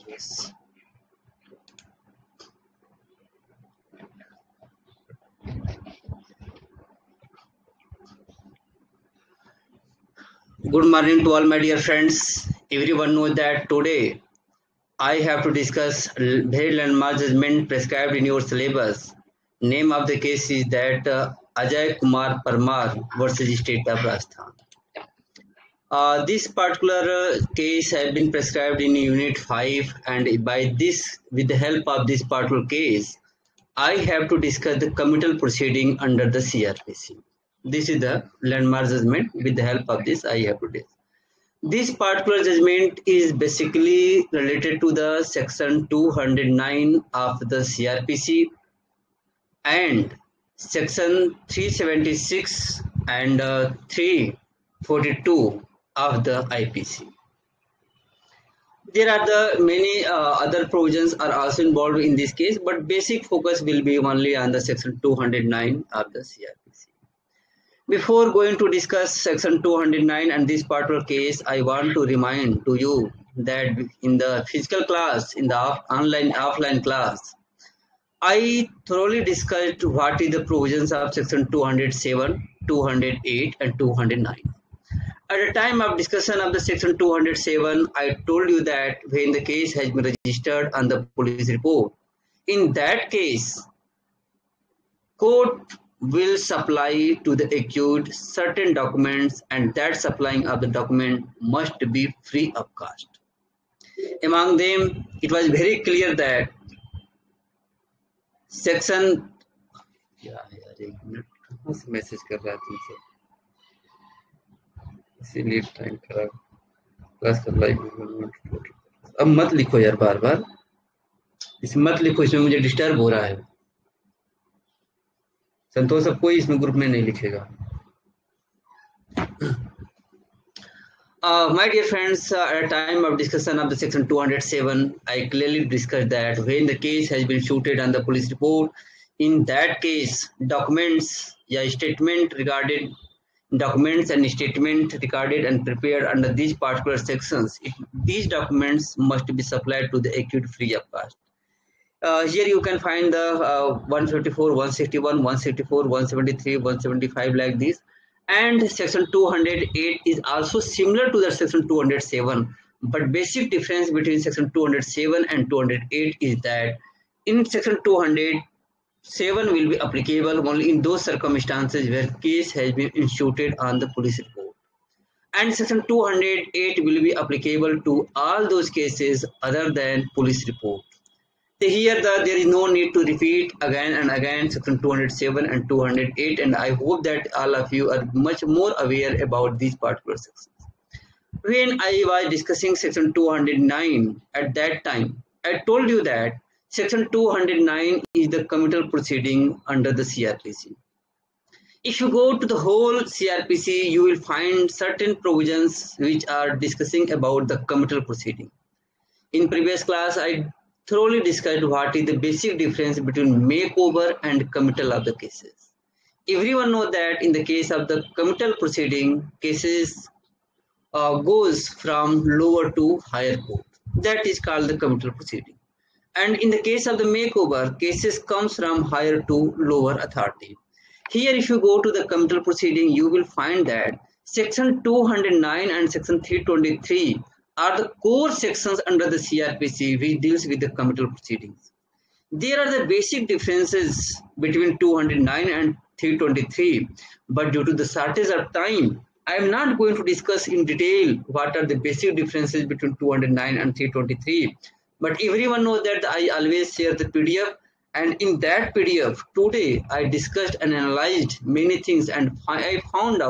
Yes. Good morning to all my dear friends. Everyone knows that today I have to discuss very landmark judgment prescribed in your syllabus. Name of the case is that Ajay Kumar Parmar versus State of Rajasthan. This particular case has been prescribed in Unit 5, and by this, with the help of this particular case, I have to discuss the committal proceeding under the CRPC. This is the landmark judgment. With the help of this, I have to discuss. This particular judgment is basically related to the section 209 of the CRPC and section 376 and 342 of the IPC. There are the many other provisions are also involved in this case, but basic focus will be only on the section 209 of the CRPC. Before going to discuss section 209 and this particular case, I want to remind to you that in the physical class, in the offline class, I thoroughly discussed what is the provisions of section 207, 208 and 209. At the time of discussion of the section 207, I told you that when the case has been registered on the police report, in that case, court will supply to the accused certain documents, and that supplying of the document must be free of cost. Among them, it was very clear that section message कर रहा है तुमसे इसीलिए time खराब class का live अब मत लिखो यार बार बार इसमें मत लिखो इसमें मुझे डिस्टर्ब हो रहा है संतोष अब कोई इसमें ग्रुप में नहीं लिखेगा My dear friends, at the time of discussion of the section 207, I clearly discussed that when the case has been shooted on the police report, in that case, documents and statement regarded and prepared under these particular sections, these documents must be supplied to the accused free of cost. Here you can find the 154, 161, 164, 173, 175 like this. And section 208 is also similar to the section 207, but basic difference between section 207 and 208 is that in section 207 will be applicable only in those circumstances where case has been instituted on the police report, and section 208 will be applicable to all those cases other than police report. Here there is no need to repeat again and again section 207 and 208, and I hope that all of you are much more aware about these particular sections. When I was discussing section 209 at that time, I told you that section 209 is the committal proceeding under the CRPC. If you go to the whole CRPC, you will find certain provisions which are discussing about the committal proceeding. In previous class, I thoroughly discussed what is the basic difference between makeover and committal of the cases. Everyone knows that in the case of the committal proceeding, cases goes from lower to higher court. That is called the committal proceeding. And in the case of the makeover, cases comes from higher to lower authority. Here, if you go to the committal proceeding, you will find that section 209 and section 323 are the core sections under the CRPC which deals with the committal proceedings. There are the basic differences between 209 and 323, but due to the shortage of time, I am not going to discuss in detail what are the basic differences between 209 and 323. But everyone knows that I always share the PDF, and in that PDF today I discussed and analyzed many things, and I found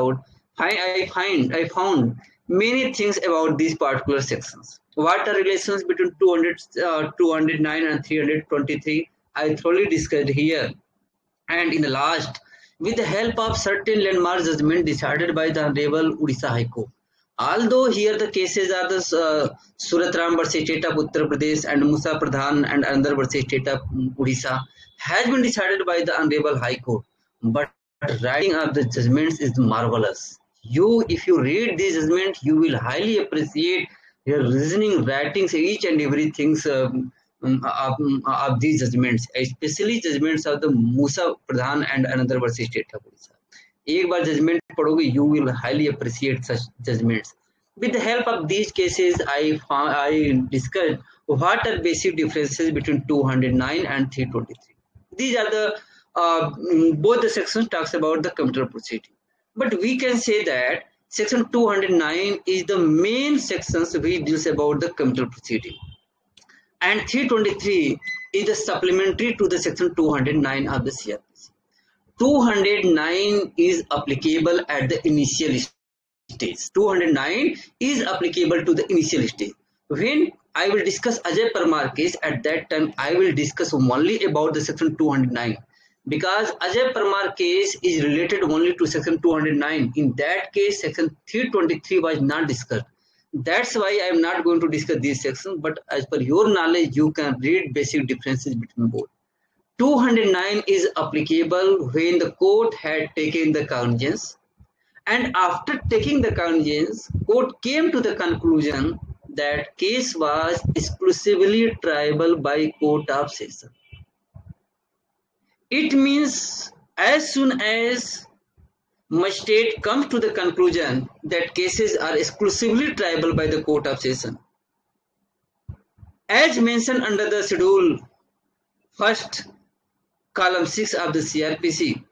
many things about these particular sections. What are relations between 209 and 323? I thoroughly discussed here. And in the last, with the help of certain landmark judgment decided by the Honorable Odisha High Court. Although here the cases are the Surat Ram versus State of Uttar Pradesh and Musa Pradhan and another versus State of Odisha has been decided by the Honorable High Court, but writing of the judgments is marvelous. If you read these judgments, you will highly appreciate Your reasoning, writings, each and everything of these judgments, especially judgments of the Musa Pradhan and another versus State Police. एक बार judgment पढ़ोगे, you will highly appreciate such judgments. With the help of these cases, I discussed what are basic differences between 209 and 323. These are the both the sections talks about the commuter proceeding. But we can say that section 209 is the main sections which deals about the commuter proceeding, and 323 is the supplementary to the section 209 of the CRPC. 209 is applicable at the initial stage. 209 is applicable to the initial stage. When I will discuss Ajay Parmar case, at that time I will discuss only about the section 209, because Ajay Parmar case is related only to section 209. In that case, section 323 was not discussed. That's why I am not going to discuss these sections, but as per your knowledge, you can read basic differences between both. 209 is applicable when the court had taken the cognizance, and after taking the cognizance, court came to the conclusion that case was exclusively triable by court of session. It means as soon as magistrate comes to the conclusion that cases are exclusively triable by the court of session, as mentioned under the schedule first, column 6 of the CRPC,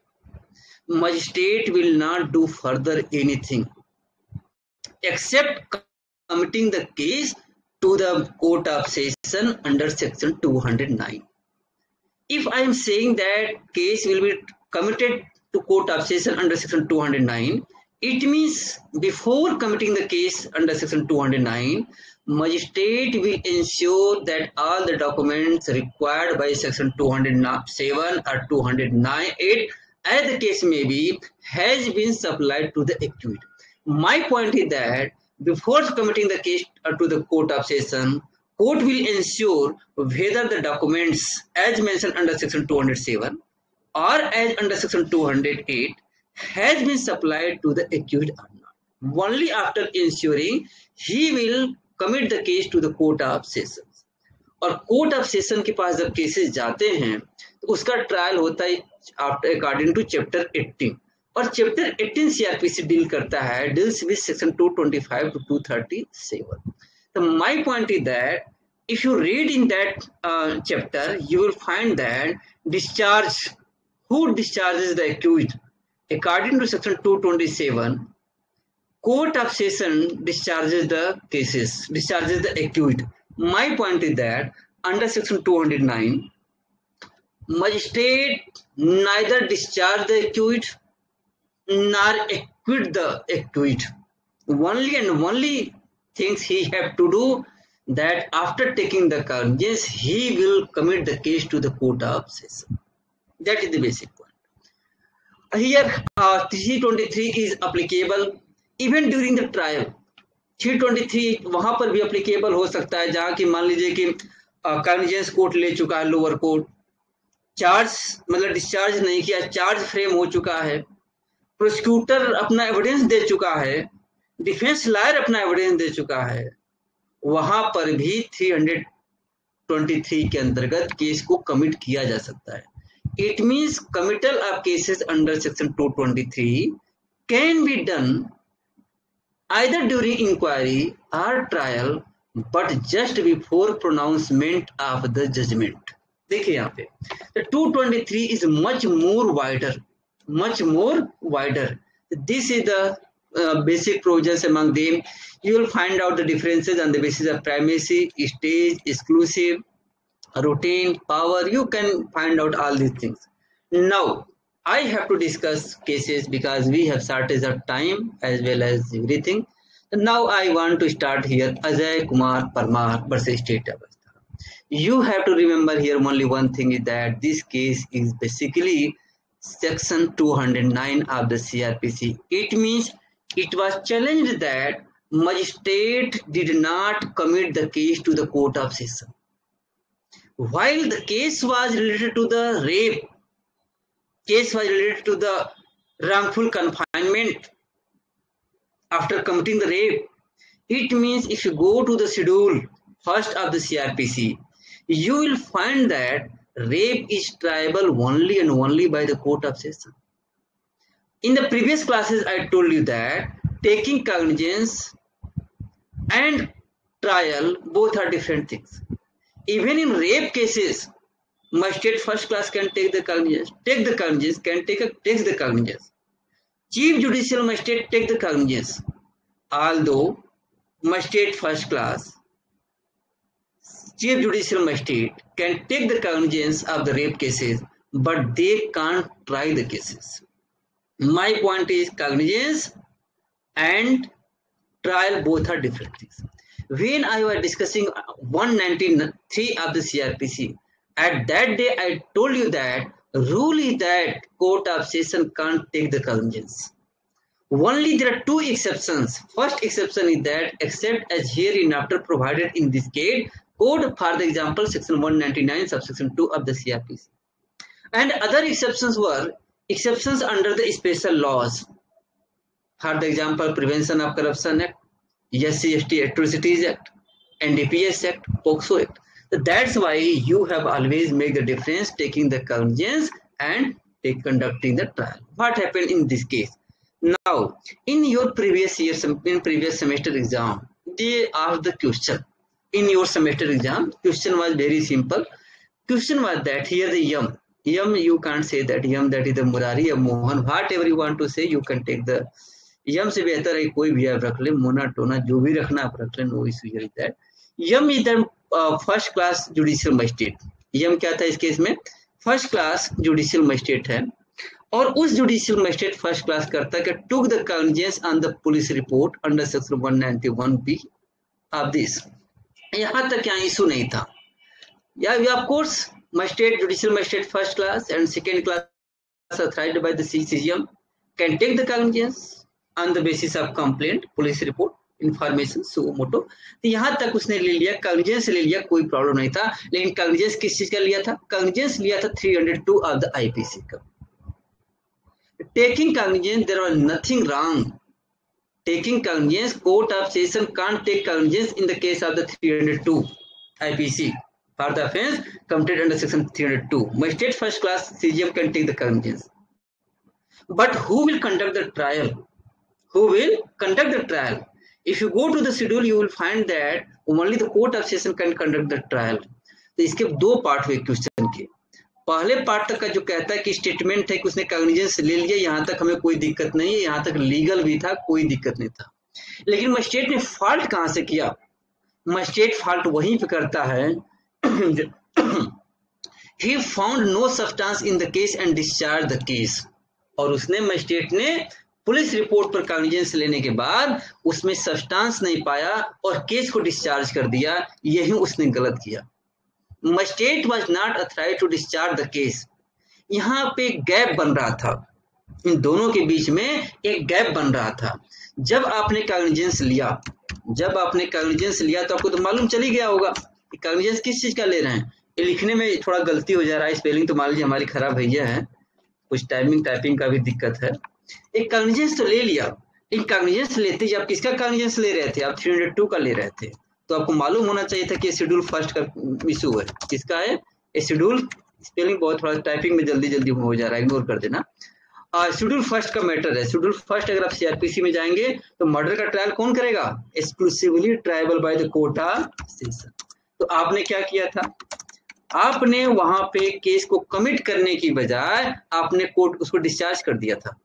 magistrate will not do further anything except committing the case to the court of session under section 209. If I am saying that case will be committed to court of session under section 209, it means before committing the case under section 209, magistrate will ensure that all the documents required by section 207 or 208, as the case may be, has been supplied to the accused. My point is that before committing the case to the court of session, court will ensure whether the documents as mentioned under section 207 or as under section 208 has been supplied to the accused or not. Only after ensuring, he will commit the case to the court of session. और court of session के पास जब cases जाते हैं तो उसका trial होता है according to chapter 18, और चैप्टर 18 सीआरपीसी डील करता है, deals with section 225 to 237. So my point is that if you read in that chapter, you will find that discharge, who discharges the accused according to section 227, court of session discharges the cases, discharges the accused. My point is that under section 209, magistrate neither discharge the accused nor acquit the accused. Only and only things he have to do, that after taking the cognizance, he will commit the case to the court of session. That is the basic point. Here 323 is applicable even during the trial. 323 वहां पर भी applicable हो सकता है जहां की मान लीजिए कि cognizance कोर्ट ले चुका है, लोअर कोर्ट चार्ज मतलब डिस्चार्ज नहीं किया, चार्ज फ्रेम हो चुका है, प्रोसिक्यूटर अपना एविडेंस दे चुका है, डिफेंस लॉयर अपना एविडेंस दे चुका है, वहां पर भी 323 के अंतर्गत केस को कमिट किया जा सकता है. It means committal of cases under section 223 can be done either during inquiry or trial, but just before pronouncement of the judgment. देखिए यहाँ पे the 223 is much more wider. This is the basic provisions among them. You will find out the differences on the basis of primacy, stage, exclusive, routine, power. You can find out all these things. Now I have to discuss cases because we have shortage of time as well as everything. Now I want to start here Ajay Kumar Parmar versus State Avastha. You have to remember here only one thing is that this case is basically section 209 of the CRPC. It means it was challenged that magistrate did not commit the case to the court of session. While the case was related to the rape, case was related to the wrongful confinement after committing the rape, It means if you go to the schedule first of the CRPC, you will find that rape is triable only and only by the court of session. In the previous classes, I told you that taking cognizance and trial both are different things. Even in rape cases, magistrate first class can take the cognizance, takes the cognizance. Chief judicial magistrate take the cognizance. Although magistrate first class, chief judicial magistrate can take the cognizance of the rape cases, but they can't try the cases. My point is cognizance and trial both are different things. When I was discussing 193 of the CRPC, at that day I told you that rule is that court of session can't take the cognizance. Only there are two exceptions. First exception is that except as hereinafter provided in this case, code for the example section 199 subsection 2 of the CRPC. And other exceptions were exceptions under the special laws. For the example, Prevention of Corruption Act, SC/ST Atrocities Act, NDPS Act, POCSO Act. So that's why you have always made the difference taking the cognizance and conducting the trial. What happened in this case? Now, in your previous semester exam, they asked the question. In your semester exam, question was very simple. Question was that here the yum you can't say that yum, that is the Murari or Mohan, whatever you want to say, you can take the यम से बेहतर है कोई भी आप रख ले, मोना टोना जो भी रखना आप रख ले, नो इशू हियर दैट. यम is the first class judicial magistrate. यम क्या था इस केस में? फर्स्ट क्लास जुडिशियल मजिस्ट्रेट है, और उस जुडिशियल मजिस्ट्रेट फर्स्ट क्लास करता है कि took the cognizance on the police report under section 191B of this. यहाँ तक यहाँ इशू नहीं था. या of course magistrate, judicial magistrate first class and second class authorised by the CCGM can take the cognizance on the basis of complaint, police report, information, suo moto. तो यहाँ तक उसने ले लिया, कॉग्निजेंस ले लिया, कोई प्रॉब्लम नहीं था. लेकिन कॉग्निजेंस किस चीज का लिया था? कॉग्निजेंस लिया था 302 of the IPC का. Taking cognizance, there was nothing wrong. Taking cognizance, court of session can't take cognizance in the case of the 302 IPC for the offence committed under section 302. Magistrate first class CGM can take the cognizance. But who will conduct the trial? Who will conduct the trial? If you go to the schedule, you will find that only the court of session can conduct the trial. तो इसके दो part हुए question के. पहले part तक का जो कहता है कि स्टेटमेंट है कि उसने कॉग्निजेंस ले लिया, यहाँ तक हमें कोई दिक्कत नहीं है, यहाँ तक लीगल भी था, कोई दिक्कत नहीं था. लेकिन मजिस्ट्रेट ने फॉल्ट कहाँ से किया? मजिस्ट्रेट फॉल्ट वहीं पे करता है he found no substance in the case and discharged the case. और उसने मजिस्ट्रेट ने पुलिस रिपोर्ट पर कॉग्निजेंस लेने के बाद उसमें सब्सटेंस नहीं पाया और केस को डिस्चार्ज कर दिया. यही उसने गलत किया. Magistrate was not authorised to discharge the case. यहाँ पे गैप बन रहा था, इन दोनों के बीच में एक गैप बन रहा था. जब आपने कॉग्निजेंस लिया तो आपको तो मालूम चली गया होगा कि कॉग्निजेंस किस चीज का ले रहे हैं. ये लिखने में थोड़ा गलती हो जा रहा है, स्पेलिंग तो मान लीजिए हमारी खराब भैया है, कुछ टाइपिंग का भी दिक्कत है. एक कॉग्निजेंस तो ले लिया, इन कॉग्निजेंस लेते ही आप किसका कॉग्निजेंस ले रहे थे? आप 302 का ले रहे थे. तो आपको मालूम होना चाहिए था कि शेड्यूल फर्स्ट का इशू है. किसका है? शेड्यूल, स्पेलिंग बहुत थोड़ा टाइपिंग में जल्दी हो जा रहा है, इग्नोर कर देना. शेड्यूल फर्स्ट का मैटर है. शेड्यूल फर्स्ट अगर आप CRPC में जाएंगे तो मर्डर का ट्रायल कौन करेगा? Exclusively triable by the court of session. तो आपने क्या किया था? आपने वहां पे केस को कमिट करने की बजाय आपने कोर्ट उसको डिस्चार्ज कर दिया था.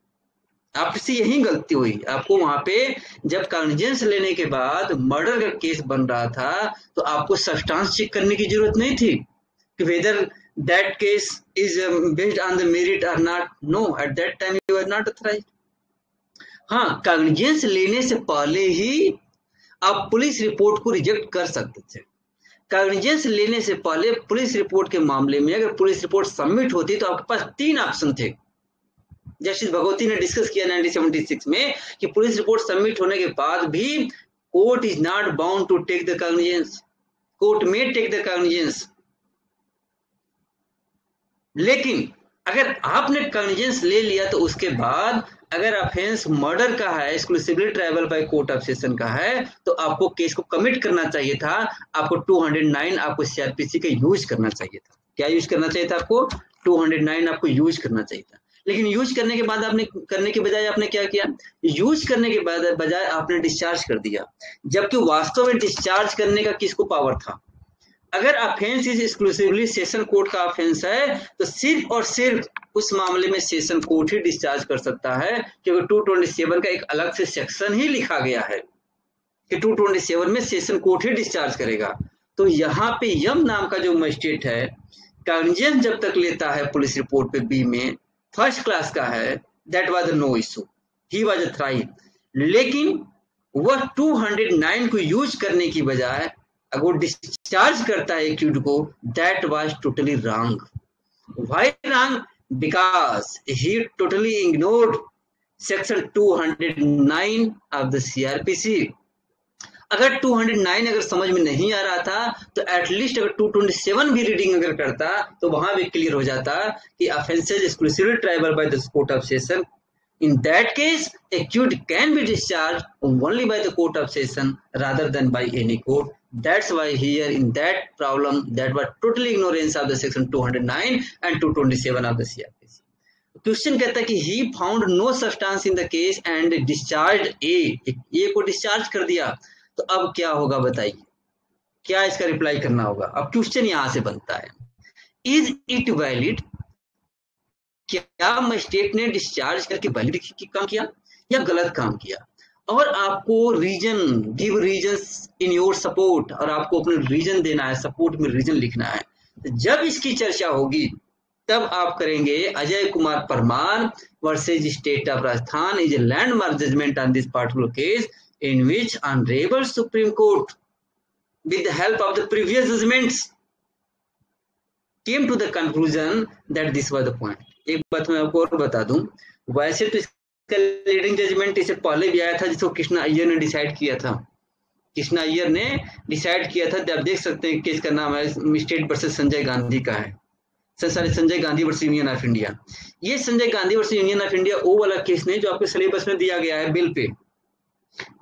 आपसे यही गलती हुई. आपको वहां पे जब कॉग्निजेंस लेने के बाद मर्डर का केस बन रहा था तो आपको सब्सटेंस चेक करने की जरूरत नहीं थी कि whether that case is based on the merit और not. No, at that time you are not authorised. हाँ, कॉग्निजेंस लेने से पहले ही आप पुलिस रिपोर्ट को रिजेक्ट कर सकते थे. कॉग्निजेंस लेने से पहले पुलिस रिपोर्ट के मामले में अगर पुलिस रिपोर्ट सबमिट होती तो आपके पास 3 ऑप्शन थे. जस्टिस भगवती ने डिस्कस किया 1976 में कि पुलिस रिपोर्ट सबमिट होने के बाद भी court is not bound to take the cognizance. Court में टेक द कॉग्निजेंस. लेकिन अगर आपने कॉग्निजेंस ले लिया तो उसके बाद अगर ऑफेंस मर्डर का है, exclusively triable by court of session का है, तो आपको केस को कमिट करना चाहिए था, आपको 209 आपको सीआरपीसी का यूज करना चाहिए था। क्या यूज करना चाहिए था? आपको 209 आपको यूज करना चाहिए था। लेकिन यूज करने के बाद आपने करने के बजाय आपने क्या किया? यूज करने के बाद बजाय आपने डिस्चार्ज कर दिया, जबकि वास्तव में डिस्चार्ज करने का किसको पावर था? अगर offence is exclusively session court का ऑफेंस है, तो सिर्फ और सिर्फ उस मामले में सेशन कोर्ट ही डिस्चार्ज कर सकता है, क्योंकि 227 का एक अलग से सेक्शन ही लिखा गया है कि 227 में सेशन कोर्ट ही डिस्चार्ज करेगा। तो यहाँ पे यम नाम का जो मजिस्ट्रेट है, कॉग्निजेंस जब तक लेता है पुलिस रिपोर्ट पे बी में, फर्स्ट क्लास का है, that was no issue, he was a thrive. लेकिन वह 209 को यूज करने की बजाय अगर वो डिस्चार्ज करता है एक्यूड को, that was totally wrong. Why wrong? Because he totally ignored section 209 of the CrPC. अगर 209 अगर समझ में नहीं आ रहा था, तो एटलीस्ट अगर 227 भी रीडिंग अगर करता, तो वहां भी क्लियर हो जाता कि offences exclusively triable by the court of session. In that case, accused can be discharged only by the court of session rather than by any court. That's why here in that problem, that was totally ignorance of the section 209 and 227 of the CRPC. Question कहता है कि he found no substance in the case and discharged A को discharge कर दिया। तो अब क्या होगा बताइए, क्या इसका रिप्लाई करना होगा? अब क्वेश्चन यहां से बनता है, इज इट वैलिड? क्या मजिस्ट्रेट ने डिस्चार्ज करके वैलिड काम किया या गलत काम किया? और आपको reason, give reason in your support, और आपको अपने रीजन देना है, सपोर्ट में रीजन लिखना है। तो जब इसकी चर्चा होगी तब आप करेंगे Ajay Kumar Parmar versus state of Rajasthan is a landmark judgment on this particular case in which honourable supreme court with the help of the previous judgments came to the conclusion that this was the point. एक बात मैं आपको और बता दूं, वैसे तो इसका लीडिंग जजमेंट इससे पहले भी आया था, जिसको कृष्णा अय्यर ने डिसाइड किया था। कृष्णा अय्यर ने डिसाइड किया था। आप देख सकते हैं केस का नाम है स्टेट वर्सेस संजय गांधी का है, Sanjay Gandhi versus union of India. ये Sanjay Gandhi versus union of India वो वाला केस नहीं जो आपके सिलेबस में दिया गया है बेल पे।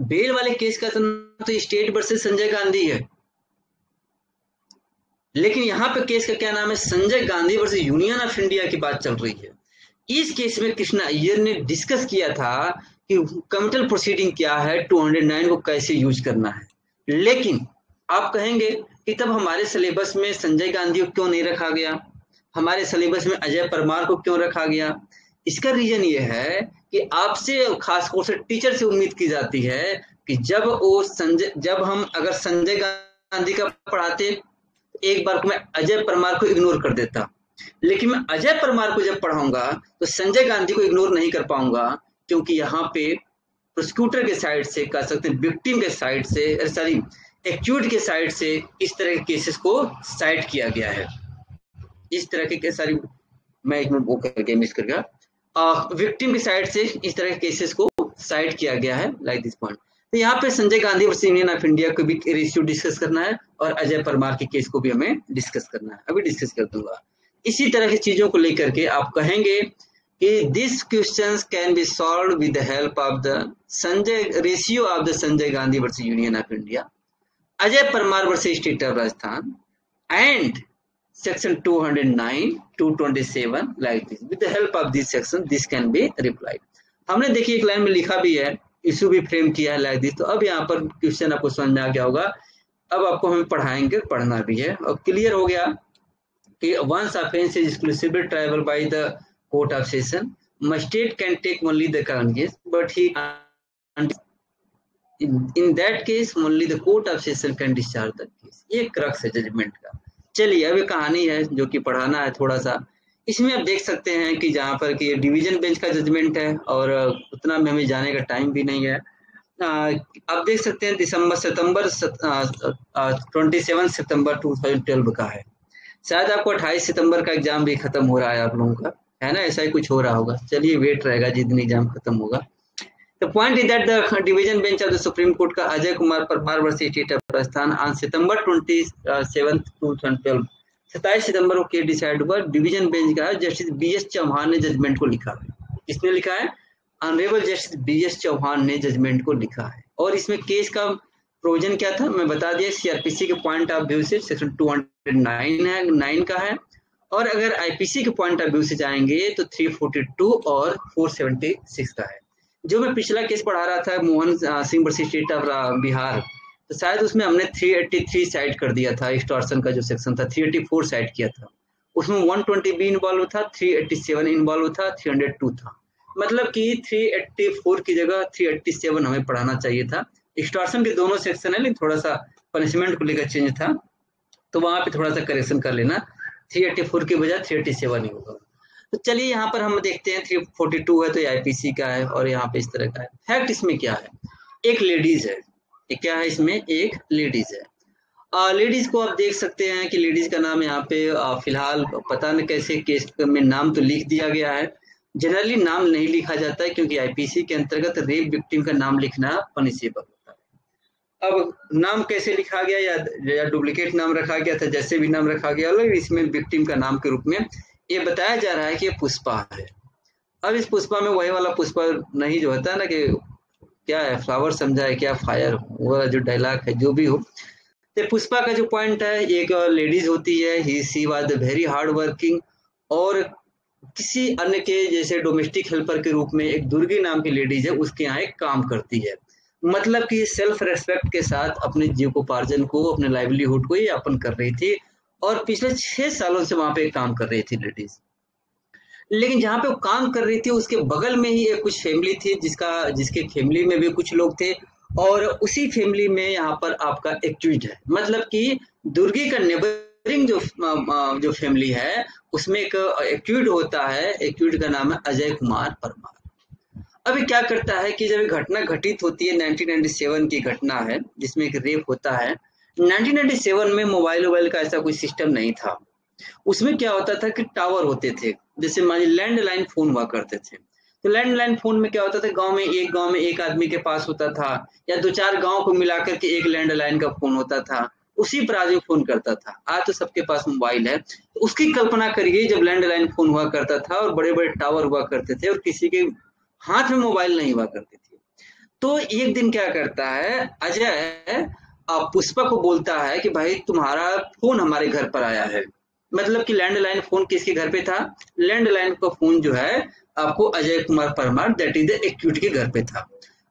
बेल वाले केस का तो स्टेट वर्सेस संजय गांधी है, लेकिन यहाँ पे केस का क्या नाम है? Sanjay Gandhi versus union of India की बात चल रही है। इस केस में कृष्णा अय्यर ने डिस्कस किया था कि कमिटल प्रोसीडिंग क्या है, 209 को कैसे यूज करना है। लेकिन आप कहेंगे कि तब हमारे सिलेबस में संजय गांधी को क्यों नहीं रखा गया, हमारे सिलेबस में अजय परमार को क्यों रखा गया? इसका रीजन ये है कि आपसे, खासतौर से टीचर से उम्मीद की जाती है कि जब हम अगर संजय गांधी का पढ़ाते, एक बार को मैं अजय परमार को इग्नोर कर देता, लेकिन मैं अजय परमार को जब पढ़ाऊंगा तो संजय गांधी को इग्नोर नहीं कर पाऊंगा, क्योंकि यहाँ पे प्रोसिक्यूटर के साइड से, कह सकते हैं विक्टिम के साइड से, सॉरी एक्यूज्ड के साइड से इस तरह के केसेस को साइड किया गया है। इस तरह के सारी, मैं एक मिनट वो करके मिस कर गया, विक्टिम की साइड से इस तरह के केसेस को साइड किया गया है, लाइक दिस पॉइंट। तो यहाँ पे Sanjay Gandhi versus union of India को भी इश्यू डिस्कस करना है और अजय परमार के केस को भी हमें डिस्कस करना है, अभी डिस्कस कर दूंगा। इसी तरह की चीजों को लेकर के आप कहेंगे कि this questions can be solved with the help of the Sanjay ratio of the Sanjay Gandhi versus union of India, Ajay Parmar versus state of Rajasthan and section 209, 227 like this. With the help of this section, this can be replied. हमने देखिए एक line में लिखा भी है, issue भी frame किया है लाइक दिस। तो अब यहाँ पर क्वेश्चन आपको समझ में आ गया होगा। अब आपको हम पढ़ाएंगे, पढ़ना भी है, और क्लियर हो गया कि once offense is exclusively triable by the court of session, magistrate can take only the cognizance, but he in that case only the court of session can discharge the case. ये crux है judgement का। चलिए अब एक कहानी है जो कि पढ़ाना है थोड़ा सा। इसमें आप देख सकते हैं कि जहाँ पर कि डिवीजन बेंच का जजमेंट है और उतना में हमें जाने का टाइम भी नहीं है। आप देख सकते हैं 27 सितंबर 2012 का है। शायद आपको 28 सितंबर का एग्जाम भी खत्म हो रहा है आप लोगों का, है ना? ऐसा ही कुछ हो रहा होगा। चलिए वेट रहेगा जिस दिन एग्जाम खत्म होगा। The point is that the division bench of the Supreme Court का Ajay Kumar Parmar versus state of Rajasthan on September 27, 2012, 27 सितंबर को केस डिसाइड हुआ। डिवीजन बेंच का जस्टिस BS चौहान ने जजमेंट को लिखा है। किसने लिखा है? ऑनरेबल जस्टिस BS चौहान ने जजमेंट को लिखा है। और इसमें केस का प्रोविजन क्या था मैं बता दिया, CRPC के पॉइंट ऑफ व्यू से सेक्शन 209 है, 9 का है। और अगर IPC के पॉइंट ऑफ व्यू से जाएंगे तो 342 और 476 का है। जो मैं पिछला केस पढ़ा रहा था Mohan Singh versus state of Bihar, तो शायद उसमें हमने 383 साइड कर दिया था, एक्सटॉर्शन का जो सेक्शन था 384 साइड किया था, उसमें 120 भी इन्वॉल्व था, 387 इन्वॉल्व था, 302 था। मतलब कि 384 की जगह 387 हमें पढ़ाना चाहिए था। एक्सटॉर्शन के दोनों सेक्शन है, लेकिन थोड़ा सा पनिशमेंट को लेकर चेंज था, तो वहां पे थोड़ा सा करेक्शन कर लेना, 384 की बजाय 387 ही होगा। तो चलिए यहाँ पर हम देखते हैं 342 है तो IPC का है, और यहाँ पे इस तरह का है। फैक्ट इसमें क्या है, एक लेडीज है, क्या है इसमें, एक लेडीज है। लेडीज को आप देख सकते हैं कि लेडीज का नाम यहाँ पे फिलहाल पता नहीं कैसे केस में नाम तो लिख दिया गया है। जनरली नाम नहीं लिखा जाता है क्योंकि IPC के अंतर्गत रेप विक्टिम का नाम लिखना पनिशेबल होता है। अब नाम कैसे लिखा गया या डुप्लीकेट नाम रखा गया था, जैसे भी नाम रखा गया, इसमें विक्टिम का नाम के रूप में ये बताया जा रहा है कि ये पुष्पा है। अब इस पुष्पा में वही वाला पुष्पा नहीं जो होता है ना कि क्या है फ्लावर समझा है क्या फायर, वो जो डायलॉग है जो भी हो। तो पुष्पा का जो पॉइंट है, एक लेडीज होती है, she was very hard working, और किसी अन्य के जैसे डोमेस्टिक हेल्पर के रूप में एक दुर्गी नाम की लेडीज है, उसके यहाँ एक काम करती है। मतलब कि सेल्फ रेस्पेक्ट के साथ अपने जीविकोपार्जन को, अपने लाइवलीहुड को यापन कर रही थी, और पिछले 6 सालों से वहां पे काम कर रही थी लेडीज। लेकिन जहाँ पे वो काम कर रही थी उसके बगल में ही एक कुछ फैमिली थी जिसके फैमिली में भी कुछ लोग थे, और उसी फैमिली में यहाँ पर आपका एक्यूज्ड है। मतलब कि दुर्गी का नेबरिंग जो फैमिली है उसमें एक एक्यूज्ड होता है, एक्यूज्ड का नाम है अजय कुमार परमार। अभी क्या करता है कि जब ये घटना घटित होती है, 1997 की घटना है जिसमें एक रेप होता है। 1997 में मोबाइल का ऐसा कोई सिस्टम नहीं था। उसमें क्या होता था कि टावर होते थे, जैसे मान लीजिए लैंडलाइन फोन हुआ करते थे। तो लैंडलाइन फोन में क्या होता था, गांव में एक आदमी के पास होता था, या 2-4 गांव को मिलाकर के एक लैंडलाइन का फोन होता था, उसी पर आदमी फोन करता था। आज तो सबके पास मोबाइल है, तो उसकी कल्पना करिए जब लैंडलाइन फोन हुआ करता था और बड़े बड़े टावर हुआ करते थे और किसी के हाथ में मोबाइल नहीं हुआ करती थी। तो एक दिन क्या करता है अजय, पुष्पा को बोलता है कि भाई तुम्हारा फोन हमारे घर पर आया है। मतलब कि लैंडलाइन फोन किसके घर पे था, लैंडलाइन का फोन जो है आपको Ajay Kumar Parmar that is the acute के घर पे था।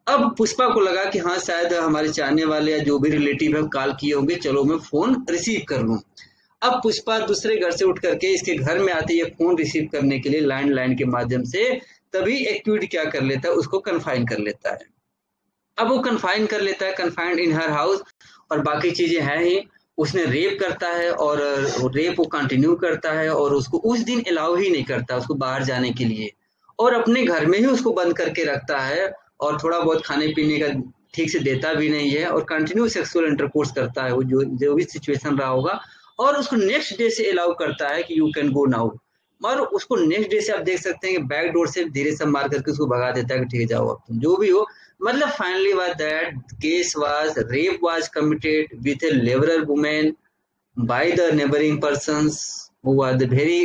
अब पुष्पा को लगा कि हाँ शायद हमारे चाहने वाले या जो भी रिलेटिव है कॉल किए होंगे, चलो मैं फोन रिसीव कर लूं। अब पुष्पा दूसरे घर से उठ करके इसके घर में आती है फोन रिसीव करने के लिए लैंडलाइन के माध्यम से, तभी एक्यूट क्या कर लेता है, उसको कन्फाइन कर लेता है। अब वो कन्फाइन कर लेता है, कन्फाइंड इन हर हाउस, और बाकी चीजें हैं ही। उसने रेप करता है और रेप वो कंटिन्यू करता है, और उसको उस दिन अलाउ ही नहीं करता उसको बाहर जाने के लिए, और अपने घर में ही उसको बंद करके रखता है, और थोड़ा बहुत खाने पीने का ठीक से देता भी नहीं है, और कंटिन्यू सेक्सुअल इंटरकोर्स करता है वो जो भी सिचुएशन रहा होगा, और उसको नेक्स्ट डे से अलाउ करता है कि यू कैन गो नाउ। और उसको नेक्स्ट डे से आप देख सकते हैं कि बैक डोर से धीरे से मार करके उसको भगा देता है कि ठीक है जाओ अब तुम जो भी हो। मतलब finally was that case was rape was committed with a laborer woman by the neighboring persons who was the very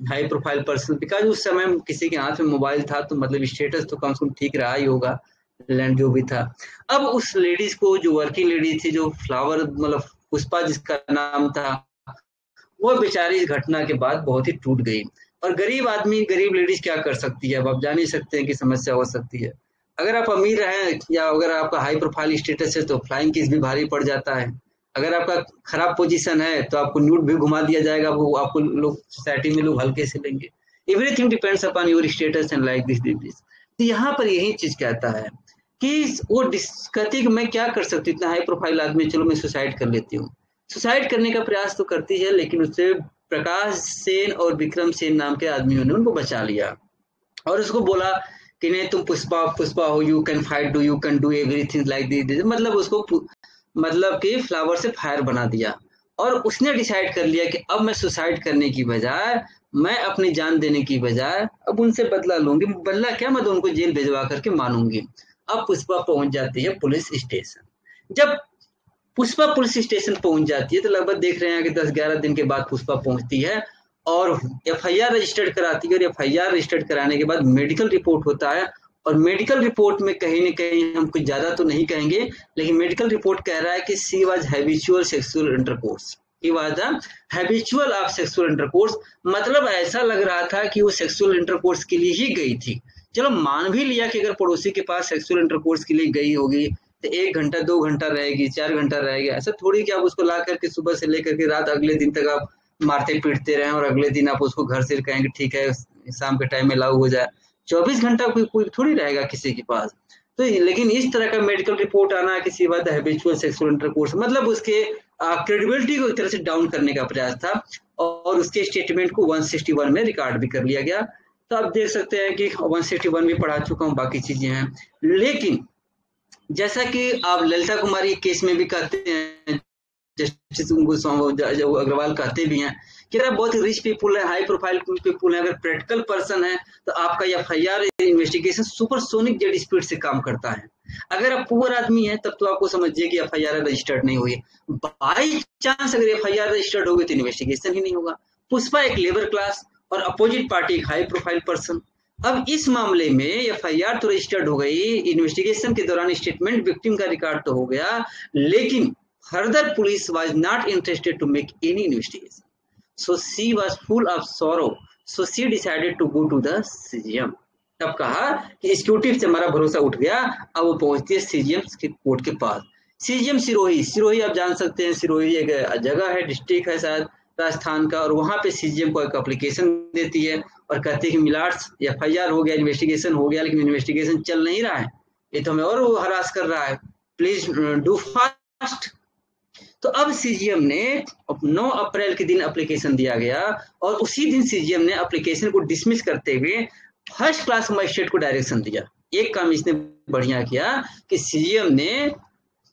high profile person, because उस समय किसी के हाथ में मोबाइल था तो मतलब स्टेटस तो कम से कम ठीक रहा ही होगा, लैंड जो भी था। अब उस लेडीज को, जो वर्किंग लेडी थी, जो फ्लावर मतलब पुष्पा जिसका नाम था, वो बेचारी इस घटना के बाद बहुत ही टूट गई। और गरीब आदमी, गरीब लेडीज क्या कर सकती है, अब आप जान ही सकते हैं कि समस्या हो सकती है। अगर आप अमीर हैं या अगर आपका हाई प्रोफाइल स्टेटस है तो फ्लाइंग किस भी भारी पड़ जाता है। अगर आपका खराब पोजीशन है तो आपको न्यूड भी घुमा दिया जाएगा, वो आपको लोग सोसाइटी में लोग हल्के से लेंगे। Everything depends upon your status and like this. तो यहाँ पर यही चीज कहता है कि वो कहती है कि मैं क्या कर सकती हूँ, इतना हाई प्रोफाइल आदमी, चलो मैं सुसाइड कर लेती हूँ। सुसाइड करने का प्रयास तो करती है, लेकिन उससे प्रकाश सेन और विक्रम सेन नाम के आदमियों ने उनको बचा लिया, और उसको बोला कि नहीं तुम पुष्पा हो, you can fight, you can do everything like this. मतलब उसको मतलब कि फ्लावर से फायर बना दिया, और उसने डिसाइड कर लिया कि अब मैं सुसाइड करने की बजाय, मैं अपनी जान देने की बजाय अब उनसे बदला लूंगी। बदला क्या, मैं तो उनको जेल भिजवा करके मानूंगी। अब पुष्पा पहुंच जाती है पुलिस स्टेशन। जब पुष्पा पुलिस स्टेशन पहुंच जाती है तो लगभग देख रहे हैं कि 10-11 दिन के बाद पुष्पा पहुंचती है, और एफआईआर रजिस्टर्ड कराती है, और एफआईआर रजिस्टर्ड कराने के बाद मेडिकल रिपोर्ट होता है, और मेडिकल रिपोर्ट में कहीं ना कहीं हम कुछ ज्यादा तो नहीं कहेंगे, लेकिन मेडिकल रिपोर्ट कह रहा है कि she was habitual sexual intercourse, he was the habitual of sexual intercourse, मतलब ऐसा लग रहा था कि वो सेक्सुअल इंटरकोर्स के लिए ही गई थी। चलो मान भी लिया कि अगर पड़ोसी के पास सेक्सुअल इंटरकोर्स के लिए गई होगी तो 1 घंटा 2 घंटा रहेगी, 4 घंटा रहेगी, ऐसा थोड़ी कि आप उसको ला करके सुबह से लेकर के रात अगले दिन तक आप मारते पीटते रहे और अगले दिन आप उसको घर से कहेंगे ठीक है शाम के टाइम में लागू हो जाए। 24 घंटा कोई थोड़ी रहेगा किसी के पास। तो लेकिन इस तरह का मेडिकल रिपोर्ट आना किसी बात हैबिचुअल सेक्सुअल इंटरकोर्स, मतलब उसके क्रेडिबिलिटी को एक तरह से डाउन करने का प्रयास था, और उसके स्टेटमेंट को 161 में रिकॉर्ड भी कर लिया गया। तो आप देख सकते हैं कि 161 भी पढ़ा चुका हूँ, बाकी चीजें हैं। लेकिन जैसा कि आप ललिता कुमारी केस में भी कहते हैं, जस्टिस अग्रवाल कहते भी हैं कि अगर बहुत रिच पीपुल है, हाई प्रोफाइल पीपुल है, अगर प्रैक्टिकल पर्सन है तो आपका FIR investigation supersonic jet speed से काम करता है। अगर आप पुअर आदमी है तब तो आपको समझिए कि एफआईआर रजिस्टर्ड नहीं हुई, बाई चांस अगर एफआईआर रजिस्टर्ड होगी तो इन्वेस्टिगेशन ही नहीं होगा। पुष्पा एक लेबर क्लास और अपोजिट पार्टी एक हाई प्रोफाइल पर्सन। अब इस मामले में एफआईआर तो रजिस्टर्ड हो गई, इन्वेस्टिगेशन के दौरान स्टेटमेंट विक्टिम का रिकॉर्ड तो हो गया, लेकिन further police was not interested to make any investigation, so she was full of sorrow, so she decided to go to the CGM। तब कहा कि एग्जीक्यूटिव से हमारा भरोसा उठ गया, अब वो पहुंचती है सीजीएम कोर्ट के पास। सीजीएम सिरोही आप जान सकते हैं, सिरोही एक जगह है, डिस्ट्रिक्ट है शायद राजस्थान का, और वहां पे सीजीएम को एक एप्लीकेशन देती है और कहती है कि मिलाट्स एफआईआर हो गया, इन्वेस्टिगेशन हो गया, लेकिन इन्वेस्टिगेशन चल नहीं रहा है, ये तो हमें और हरास कर रहा है, प्लीज डू फास्ट। तो अब सीजीएम ने 9 अप्रैल के दिन एप्लीकेशन दिया गया, और उसी दिन सीजीएम ने एप्लीकेशन को डिसमिस करते हुए फर्स्ट क्लास मजिस्ट्रेट को डायरेक्शन दिया। एक काम इसने बढ़िया किया कि सीजीएम ने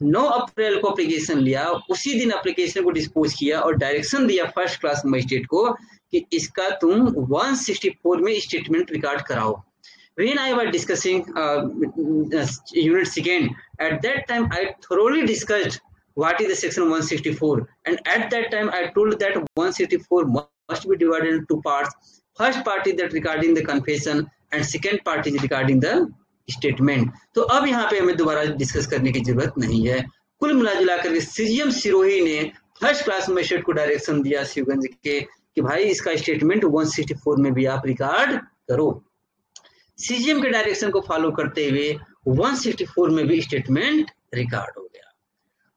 9 अप्रैल को एप्लीकेशन लिया, उसी दिन एप्लीकेशन को डिस्पोज किया और डायरेक्शन दिया फर्स्ट क्लास मजिस्ट्रेट को कि इसका तुम 164 में स्टेटमेंट रिकॉर्ड कराओ। When I was discussing unit second, at that time I thoroughly discussed what is the section 164, and at that time I told that 164 must be divided into two parts. First part is that regarding the confession and second part is regarding the statement। तो अब यहाँ पे हमें दोबारा discuss करने की जरूरत नहीं है। कुल मिला कर सीजीएम सिरोही ने फर्स्ट क्लास मजिस्ट्रेट को डायरेक्शन दिया शिवगंज के कि भाई इसका स्टेटमेंट 164 में भी आप रिकॉर्ड करो। सीजीएम के डायरेक्शन को फॉलो करते हुए 164 में भी स्टेटमेंट रिकॉर्ड हो गया।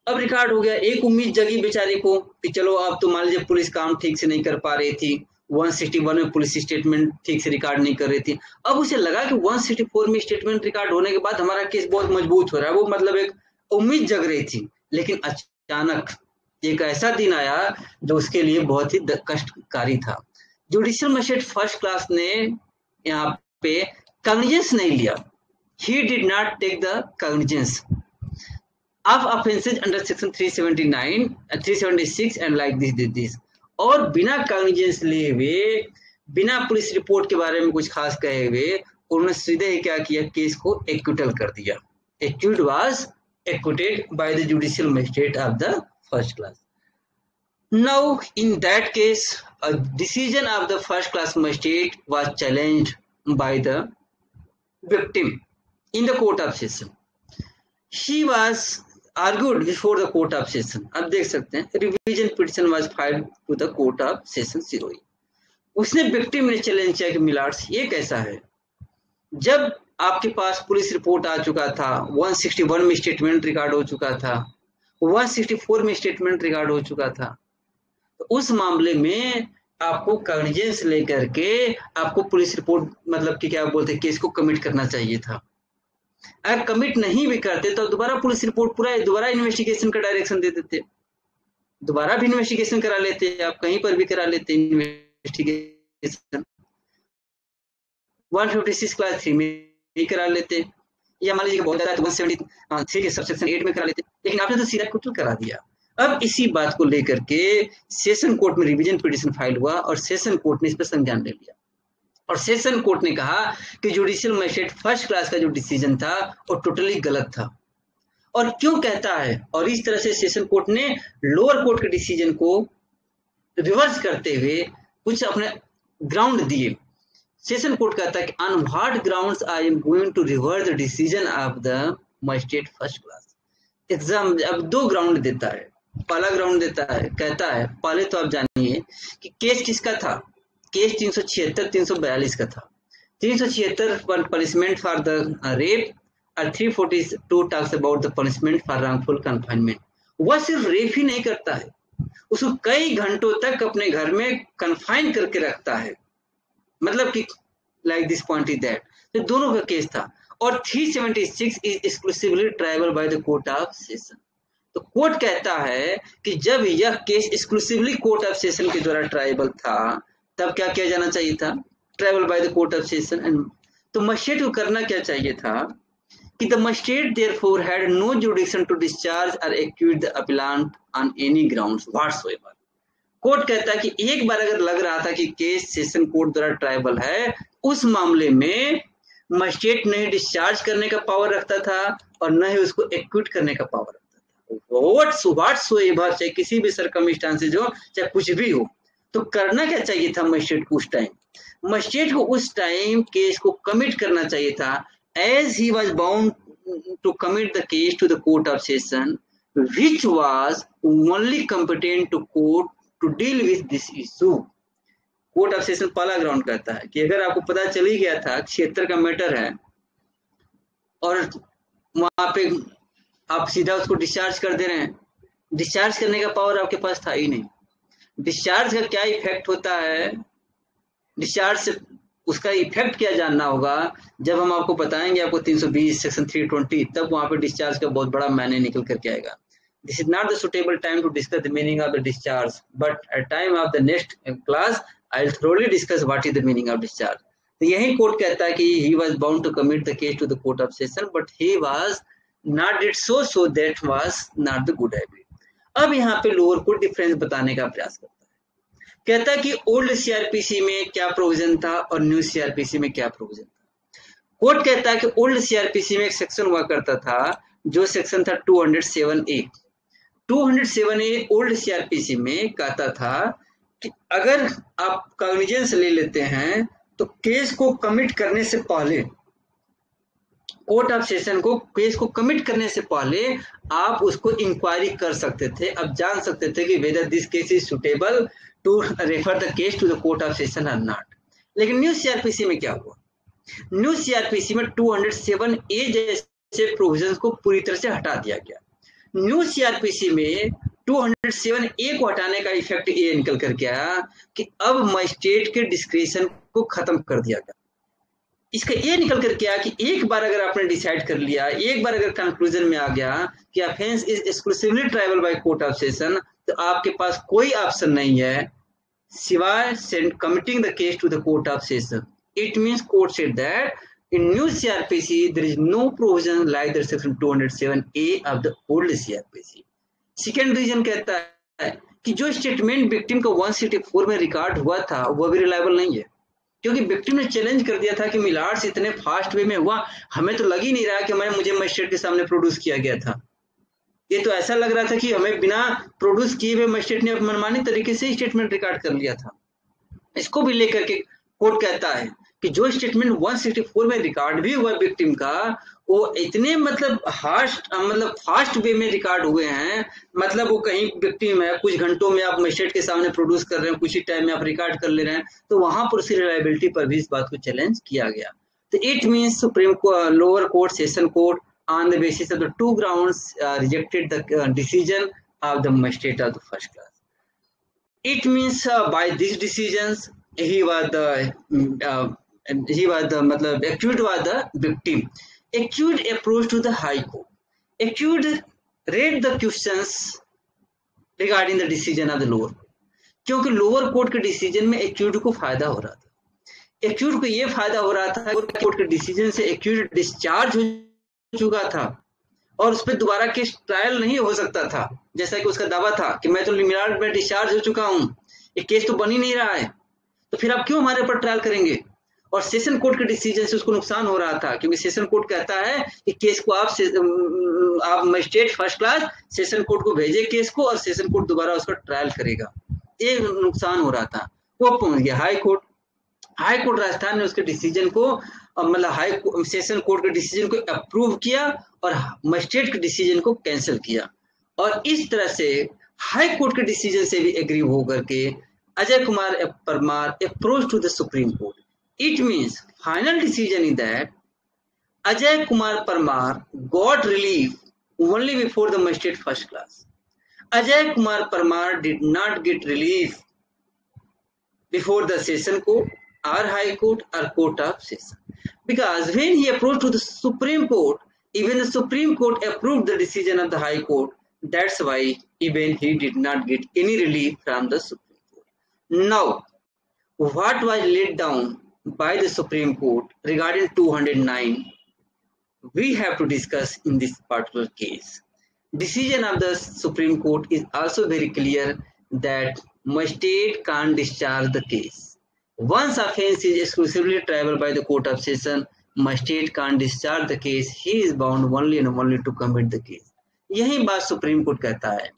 अब रिकॉर्ड हो गया, एक उम्मीद जगी बेचारे को कि चलो अब तो मान लीजिए पुलिस काम ठीक से नहीं कर पा रही थी, 161 में पुलिस स्टेटमेंट ठीक से रिकॉर्ड नहीं कर रही थी। अब उसे लगा कि 164 में स्टेटमेंट रिकॉर्ड होने के बाद हमारा केस बहुत मजबूत हो रहा है, वो मतलब एक उम्मीद जग रही थी। लेकिन अचानक एक ऐसा दिन आया जो उसके लिए बहुत ही कष्टकारी था। जुडिशियल मजिस्ट्रेट फर्स्ट क्लास ने यहाँ पे कॉग्निजेंस नहीं लिया, he did not take the cognizance of offenses under section 379 376 and like this, और बिना कॉग्निजेंस लिए हुए, बिना पुलिस रिपोर्ट के बारे में कुछ खास कहे हुए, उन्होंने सीधे ही क्या किया, केस को एक्विटल कर दिया। Accused was acquitted by the judicial magistrate of the first class। Now in that case a decision of the first class magistrate was challenged by the victim in the court of session। She was argued before the court of session। अब देख सकते हैं revision petition was filed to the court of session Sirohi. उसने victim ने challenge किया कि मिलार्ड्स ये कैसा है, जब आपके पास पुलिस रिपोर्ट आ चुका था, 161 में स्टेटमेंट रिकॉर्ड हो चुका था, 164 में स्टेटमेंट रिकॉर्ड हो चुका था, तो उस मामले में आपको कॉग्निजेंस लेकर के आपको पुलिस रिपोर्ट मतलब कि क्या बोलते केस को कमिट करना चाहिए था। अगर कमिट नहीं भी करते तो दोबारा पुलिस रिपोर्ट पूरा दोबारा इन्वेस्टिगेशन का डायरेक्शन दे देते, दोबारा भी इन्वेस्टिगेशन करा लेते, आप कहीं पर भी करा लेते इन्वेस्टिगेशन, 156 क्लास 3 में भी करा लेते, या मान लीजिए बहुत ज्यादा 173 के सबसेक्शन 8 में करा लेते, लेकिन आपने तो सीधा क्विटल करा दिया। अब इसी बात को लेकर के सेशन कोर्ट में रिवीजन पिटीशन फाइल हुआ और सेशन कोर्ट ने इस पर संज्ञान ले लिया, और सेशन कोर्ट ने कहा कि जुडिशियल मजिस्ट्रेट फर्स्ट क्लास का जो डिसीजन था वो टोटली गलत था। और क्यों कहता है, और इस तरह से सेशन कोर्ट ने लोअर कोर्ट के डिसीजन को रिवर्स करते हुए कुछ अपने ग्राउंड दिए। सेशन कोर्ट कहता है कि on what grounds I am going to reverse the decision of the magistrate first class. Exam अब दो ग्राउंड देता है। पहला ग्राउंड देता है, कहता है पहले तो आप जानिए कि केस किसका था। केस 376 342 का था। 376 पनिशमेंट फॉर द रेप और 342 talks about the punishment for wrongful confinement. वह सिर्फ रेप ही नहीं करता है, उसको कई घंटों तक अपने घर में कन्फाइन करके रखता है, मतलब कि like this point is that. तो दोनों का केस था। और 376 is exclusively triable by the court of session. तो कोर्ट कहता है कि जब यह case exclusively court of session के द्वारा ट्रायबल था, तब क्या किया जाना चाहिए था, triable by the court of session. And तो मजिस्ट्रेट को करना क्या चाहिए था कि the magistrate therefore had no jurisdiction to discharge और accused the appellant on any grounds whatsoever. Court कहता है कि एक बार अगर लग रहा था कि केस सेशन कोर्ट द्वारा ट्रायबल है, उस मामले में मजिस्ट्रेट नहीं डिस्चार्ज करने का पावर रखता था और न ही उसको एक्विट करने का पावर रखता था। व्हाटसोएवर, चाहे किसी भी सर्कमस्टांसेस हो, चाहे कुछ भी हो। तो करना क्या चाहिए था मजिस्ट्रेट को उस टाइम? मजिस्ट्रेट को उस टाइम केस को कमिट करना चाहिए था, as he was bound to commit the case to the court of session which was only competent to court to deal with this issue. Court of session पहला ground कहता है कि अगर आपको पता चल ही गया था 76 का मैटर है और वहां पे आप सीधा उसको डिस्चार्ज कर दे रहे हैं, डिस्चार्ज करने का पावर आपके पास था ही नहीं। डिस्चार्ज का क्या इफेक्ट होता है, डिस्चार्ज से उसका इफेक्ट क्या जानना होगा, जब हम आपको बताएंगे आपको 320 सेक्शन 320, तब वहां पे डिस्चार्ज का बहुत बड़ा मायने निकल करके आएगा। This is not the suitable time to discuss the meaning of the discharge, but at time of the next class, I'll thoroughly discuss what is the meaning of discharge. तो यही कोर्ट कहता है कि he was bound to commit the case to the court of session, but he was not did so, so that was not the good habit. अब यहाँ पे lower court difference बताने का प्रयास करता है। कहता है कि ओल्ड सीआरपीसी में क्या प्रोविजन था और न्यू सीआरपीसी में क्या प्रोविजन था। कोर्ट कहता है कि ओल्ड सीआरपीसी में एक सेक्शन हुआ करता था, जो सेक्शन था 207A। 207A ओल्ड सीआरपीसी में कहता था कि अगर आप कॉग्निजेंस ले लेते हैं तो केस को कमिट करने से पहले, कोर्ट ऑफ सेशन को केस को कमिट करने से पहले आप उसको इंक्वायरी कर सकते थे। अब जान सकते थे कि whether this case is suitable to refer the case to the court of session और नॉट। लेकिन न्यू सीआरपीसी में क्या हुआ, न्यू सीआरपीसी में 207A जैसे प्रोविजंस को पूरी तरह से हटा दिया गया। न्यू सीआरपीसी में 207A को हटाने का इफेक्ट ये निकल करके आया कि अब मजिस्ट्रेट के डिस्क्रिशन को खत्म कर दिया गया। इसका ये निकल करके आया कि एक बार अगर आपने डिसाइड कर लिया, एक बार अगर कंक्लूजन में आ गया कि offence is exclusively triable by court of session, तो आपके पास कोई ऑप्शन नहीं है सिवाय committing the case to the court of session. It means court said that in new CRPC there is no provision like the section 207A of the old CRPC. Second reason कहता है कि जो statement victim का 164 में record हुआ था वो भी रिलायबल नहीं है, क्योंकि विक्टिम ने चैलेंज कर दिया था कि मिलार्ड्स इतने फास्ट वे में हुआ, हमें तो लग ही नहीं रहा कि मुझे मजिस्ट्रेट के सामने प्रोड्यूस किया गया था। ये तो ऐसा लग रहा था कि हमें बिना प्रोड्यूस किए हुए मजिस्ट्रेट ने मनमानी तरीके से स्टेटमेंट रिकॉर्ड कर लिया था। इसको भी लेकर के कोर्ट कहता है कि जो स्टेटमेंट 164 में रिकॉर्ड भी हुआ विक्टिम का, वो इतने फास्ट वे में रिकॉर्ड हुए हैं, मतलब वो कहीं विक्टिम है, कुछ घंटों में आप मजिस्ट्रेट के सामने प्रोड्यूस कर रहे हैं, कुछ ही टाइम में आप रिकॉर्ड कर ले रहे हैं, तो वहां पर उसकी रिलायबिलिटी पर भी इस बात को चैलेंज किया गया। तो it means supreme lower court session court on the basis of the two grounds rejected the decision of the magistrate of the first class. It means by these decisions he was the मतलब accused was the victim. Accused approached to the high court. Accused read the questions regarding the decision of the lower court. क्योंकि lower court के decision में accused को फायदा हो रहा था। accused को ये फायदा हो रहा था कोर्ट के डिसीजन से accused डिस्चार्ज हो चुका था और उस पर दोबारा केस ट्रायल नहीं हो सकता था, जैसा कि उसका दावा था कि मैं तो मिलार्ड में डिस्चार्ज हो चुका हूं, ये केस तो बन ही नहीं रहा है, तो फिर आप क्यों हमारे ऊपर ट्रायल करेंगे। और सेशन कोर्ट के डिसीजन से उसको नुकसान हो रहा था, क्योंकि सेशन कोर्ट कहता है कि केस को आप magistrate first class session court को भेजे केस को और सेशन कोर्ट दोबारा उसका ट्रायल करेगा, ये नुकसान हो रहा था। वो पहुंच गया high court. High court Rajasthan ने उसके डिसीजन को मतलब हाई सेशन कोर्ट के डिसीजन को अप्रूव किया और मजिस्ट्रेट के डिसीजन को कैंसिल किया। और इस तरह से हाई कोर्ट के डिसीजन से भी एग्री होकर के Ajay Kumar Parmar approach to the supreme court. It means final decision is that Ajay Kumar Parmar got relief only before the magistrate first class. Ajay Kumar Parmar did not get relief before the session court or high court or court of session. Because when he approached to the Supreme Court, even the Supreme Court approved the decision of the high court. That's why even he did not get any relief from the Supreme Court. Now, what was laid down by the Supreme Court regarding 209? We have to discuss in this particular case. Decision of the Supreme Court is also very clear that magistrate can't discharge the case. Once offence is exclusively triable by the Court of Session, magistrate can't discharge the case. He is bound only and only to commit the case. यही बात supreme court कहता है।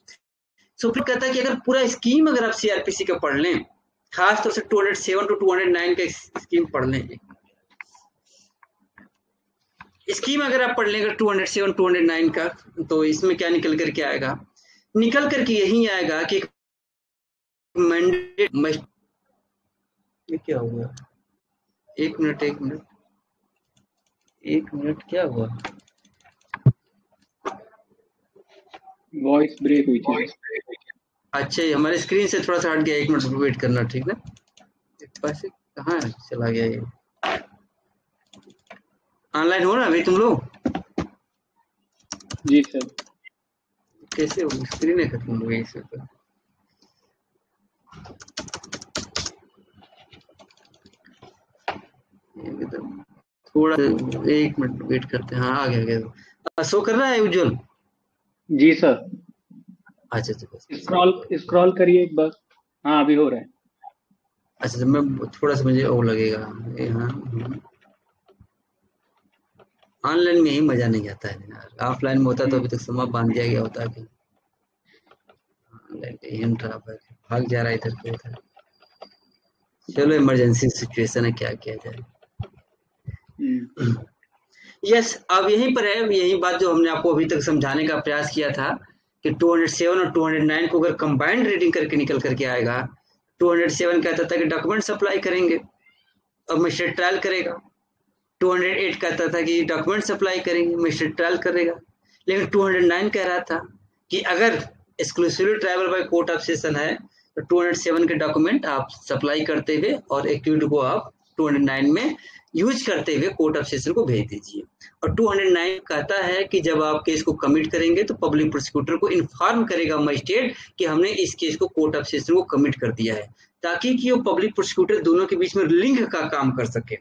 Supreme कहता है कि अगर पूरा scheme अगर आप सीआरपीसी का पढ़ लें, खासतौर से 207 to 209 का स्कीम पढ़ लें, स्कीम अगर आप पढ़ लेंगे 207 209 का, तो इसमें क्या निकल करके आएगा? निकल करके यही आएगा कि मैंडेट, ये क्या हुआ? एक मिनट क्या हुआ? वॉइस ब्रेक हुई थी। अच्छा, हमारे स्क्रीन से थोड़ा सा हट गया, 1 मिनट वेट करना, ठीक ना? कहाँ चला गया ये? ऑनलाइन हो ना अभी तुम लोग? जी सर। कैसे हो? स्क्रीन है खत्म हो गई इसे तो। थोड़ा 1 मिनट वेट करते हैं। हाँ आ गया। शो कर रहा है उज्जवल? जी सर। अच्छा, स्क्रॉल करिए एक बार। हाँ अभी हो रहा है। अच्छा, मैं थोड़ा सा मुझे और लगेगा। हाँ, ऑनलाइन में ही मजा नहीं आता है यार, ऑफलाइन में होता तो अभी तक समय बांध दिया गया होता कि ऑनलाइन भाग जा रहा है इधर से उधर। चलो इमरजेंसी सिचुएशन है, क्या किया जाए। यस, अब यहीं पर है, यही बात जो हमने आपको अभी तक समझाने का प्रयास किया था कि 207 और 209 को अगर कंबाइंड रीडिंग करके निकल करके आएगा, 207 कहता था कि डॉक्यूमेंट सप्लाई करेंगे और मजिस्ट्रेट ट्रायल करेगा। 208 कहता था कि डॉक्यूमेंट सप्लाई करेंगे, मजिस्ट्रेट ट्रायल करेगा। लेकिन 209 कह रहा था कि अगर exclusively triable by court of session है तो 207 के डॉक्यूमेंट आप सप्लाई करते हुए और एक्यूज्ड को आप 209 में यूज करते हुए कोर्ट ऑफ सेशन को भेज दीजिए। और 209 कहता है कि जब आप केस को कमिट करेंगे तो पब्लिक प्रोसिक्यूटर को इन्फॉर्म करेगा मजिस्ट्रेट कि हमने इस केस को कोर्ट ऑफ सेशन को कमिट कर दिया है, ताकि कि वो पब्लिक प्रोसिक्यूटर दोनों के बीच में लिंक का काम कर सके,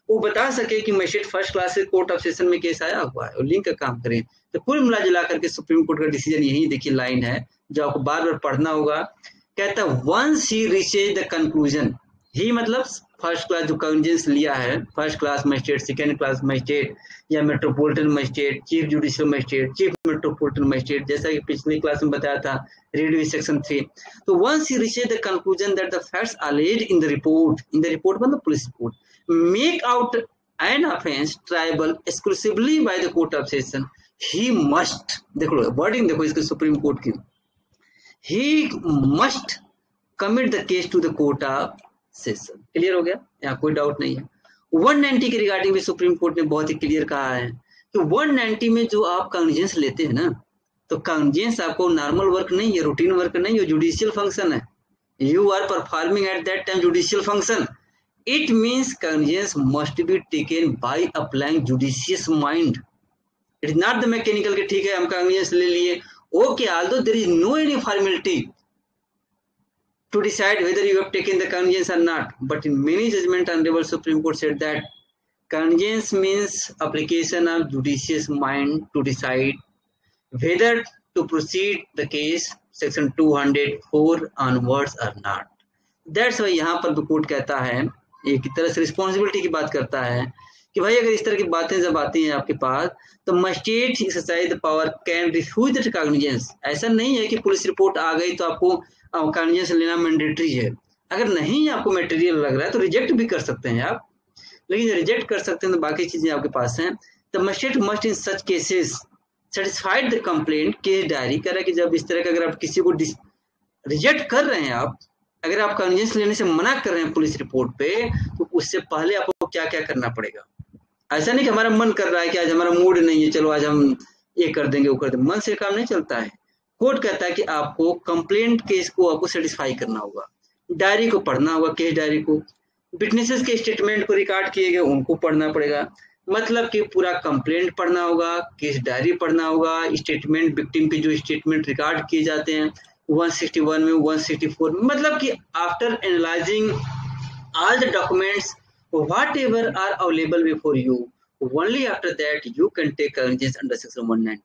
वो बता सके कि मजिस्ट्रेट फर्स्ट क्लास से कोर्ट ऑफ सेशन में केस आया हुआ है और लिंक का काम करें। तो कुल मिला जुला करके सुप्रीम कोर्ट का डिसीजन यही देखिए लाइन है जो आपको बार बार पढ़ना होगा। कहता है once he reaches the conclusion, he मतलब फर्स्ट क्लास जो कंजेंस लिया है, first class magistrate, second class magistrate या metropolitan magistrate, chief judicial magistrate, chief metropolitan magistrate, जैसा कि पिछली क्लास में बताया था रीड विद सेक्शन 3। तो once he reaches the conclusion that the facts alleged in the report मतलब police report make out an offense tribal exclusively by the court of session, he must, देखो wording देखो इसके supreme court की, he must commit the case to the court of session। Clear हो गया? यहाँ कोई doubt नहीं है। 190 के रिगार्डिंग भी सुप्रीम कोर्ट ने बहुत ही क्लियर कहा है कि 190 में जो आप कॉन्जिजेंस लेते हैं ना, तो कॉन्जिजेंस आपको नॉर्मल वर्क नहीं है, रूटीन वर्क नहीं है, जुडिशियल फंक्शन है। You are performing at that time judicial function. It means cognizance must be taken by applying judicious mind. It is not the mechanical कि ठीक है हम cognizance ले लिए, okay, although there is no any formality to decide whether you have taken the cognizance or not, but in many judgment honorable Supreme Court said that cognizance means application of judicious mind to decide whether to proceed the case section 204 onwards or not. That's why यहाँ पर court कहता है, एक तरह से responsibility की बात करता है कि भाई अगर इस तरह की बातें जब आती हैं आपके पास तो magistrate exercise the power can refuse the cognizance. ऐसा नहीं है कि पुलिस रिपोर्ट आ गई तो आपको कॉग्निजेंस लेना मैंडेटरी है। अगर नहीं आपको मटेरियल लग रहा है तो रिजेक्ट भी कर सकते हैं आप, लेकिन रिजेक्ट कर सकते हैं तो बाकी चीजें आपके पास हैं। The magistrate must in such cases satisfied the complaint case diary, कह रहा है कि जब इस तरह का अगर आप किसी को रिजेक्ट कर रहे हैं, आप अगर आप कॉन्फिडेंस लेने से मना कर रहे हैं पुलिस रिपोर्ट पे, तो उससे पहले आपको क्या क्या करना पड़ेगा। ऐसा नहीं कि हमारा मन कर रहा है कि आज हमारा मूड नहीं है, चलो आज हम ये कर देंगे वो कर देंगे, मन से काम नहीं चलता है। कोर्ट कहता है कि आपको कंप्लेंट केस को आपको सेटिस्फाई करना होगा, डायरी को पढ़ना होगा, केस डायरी को, विटनेसेस के स्टेटमेंट को रिकॉर्ड किए गए उनको पढ़ना पड़ेगा, मतलब कि पूरा कंप्लेंट पढ़ना होगा, केस डायरी पढ़ना होगा, स्टेटमेंट विक्टिम के जो स्टेटमेंट रिकॉर्ड किए जाते हैं 161 में 164 में, मतलब कि after analysing all the documents whatever are available before you, only after that you can take cognizance under section 190.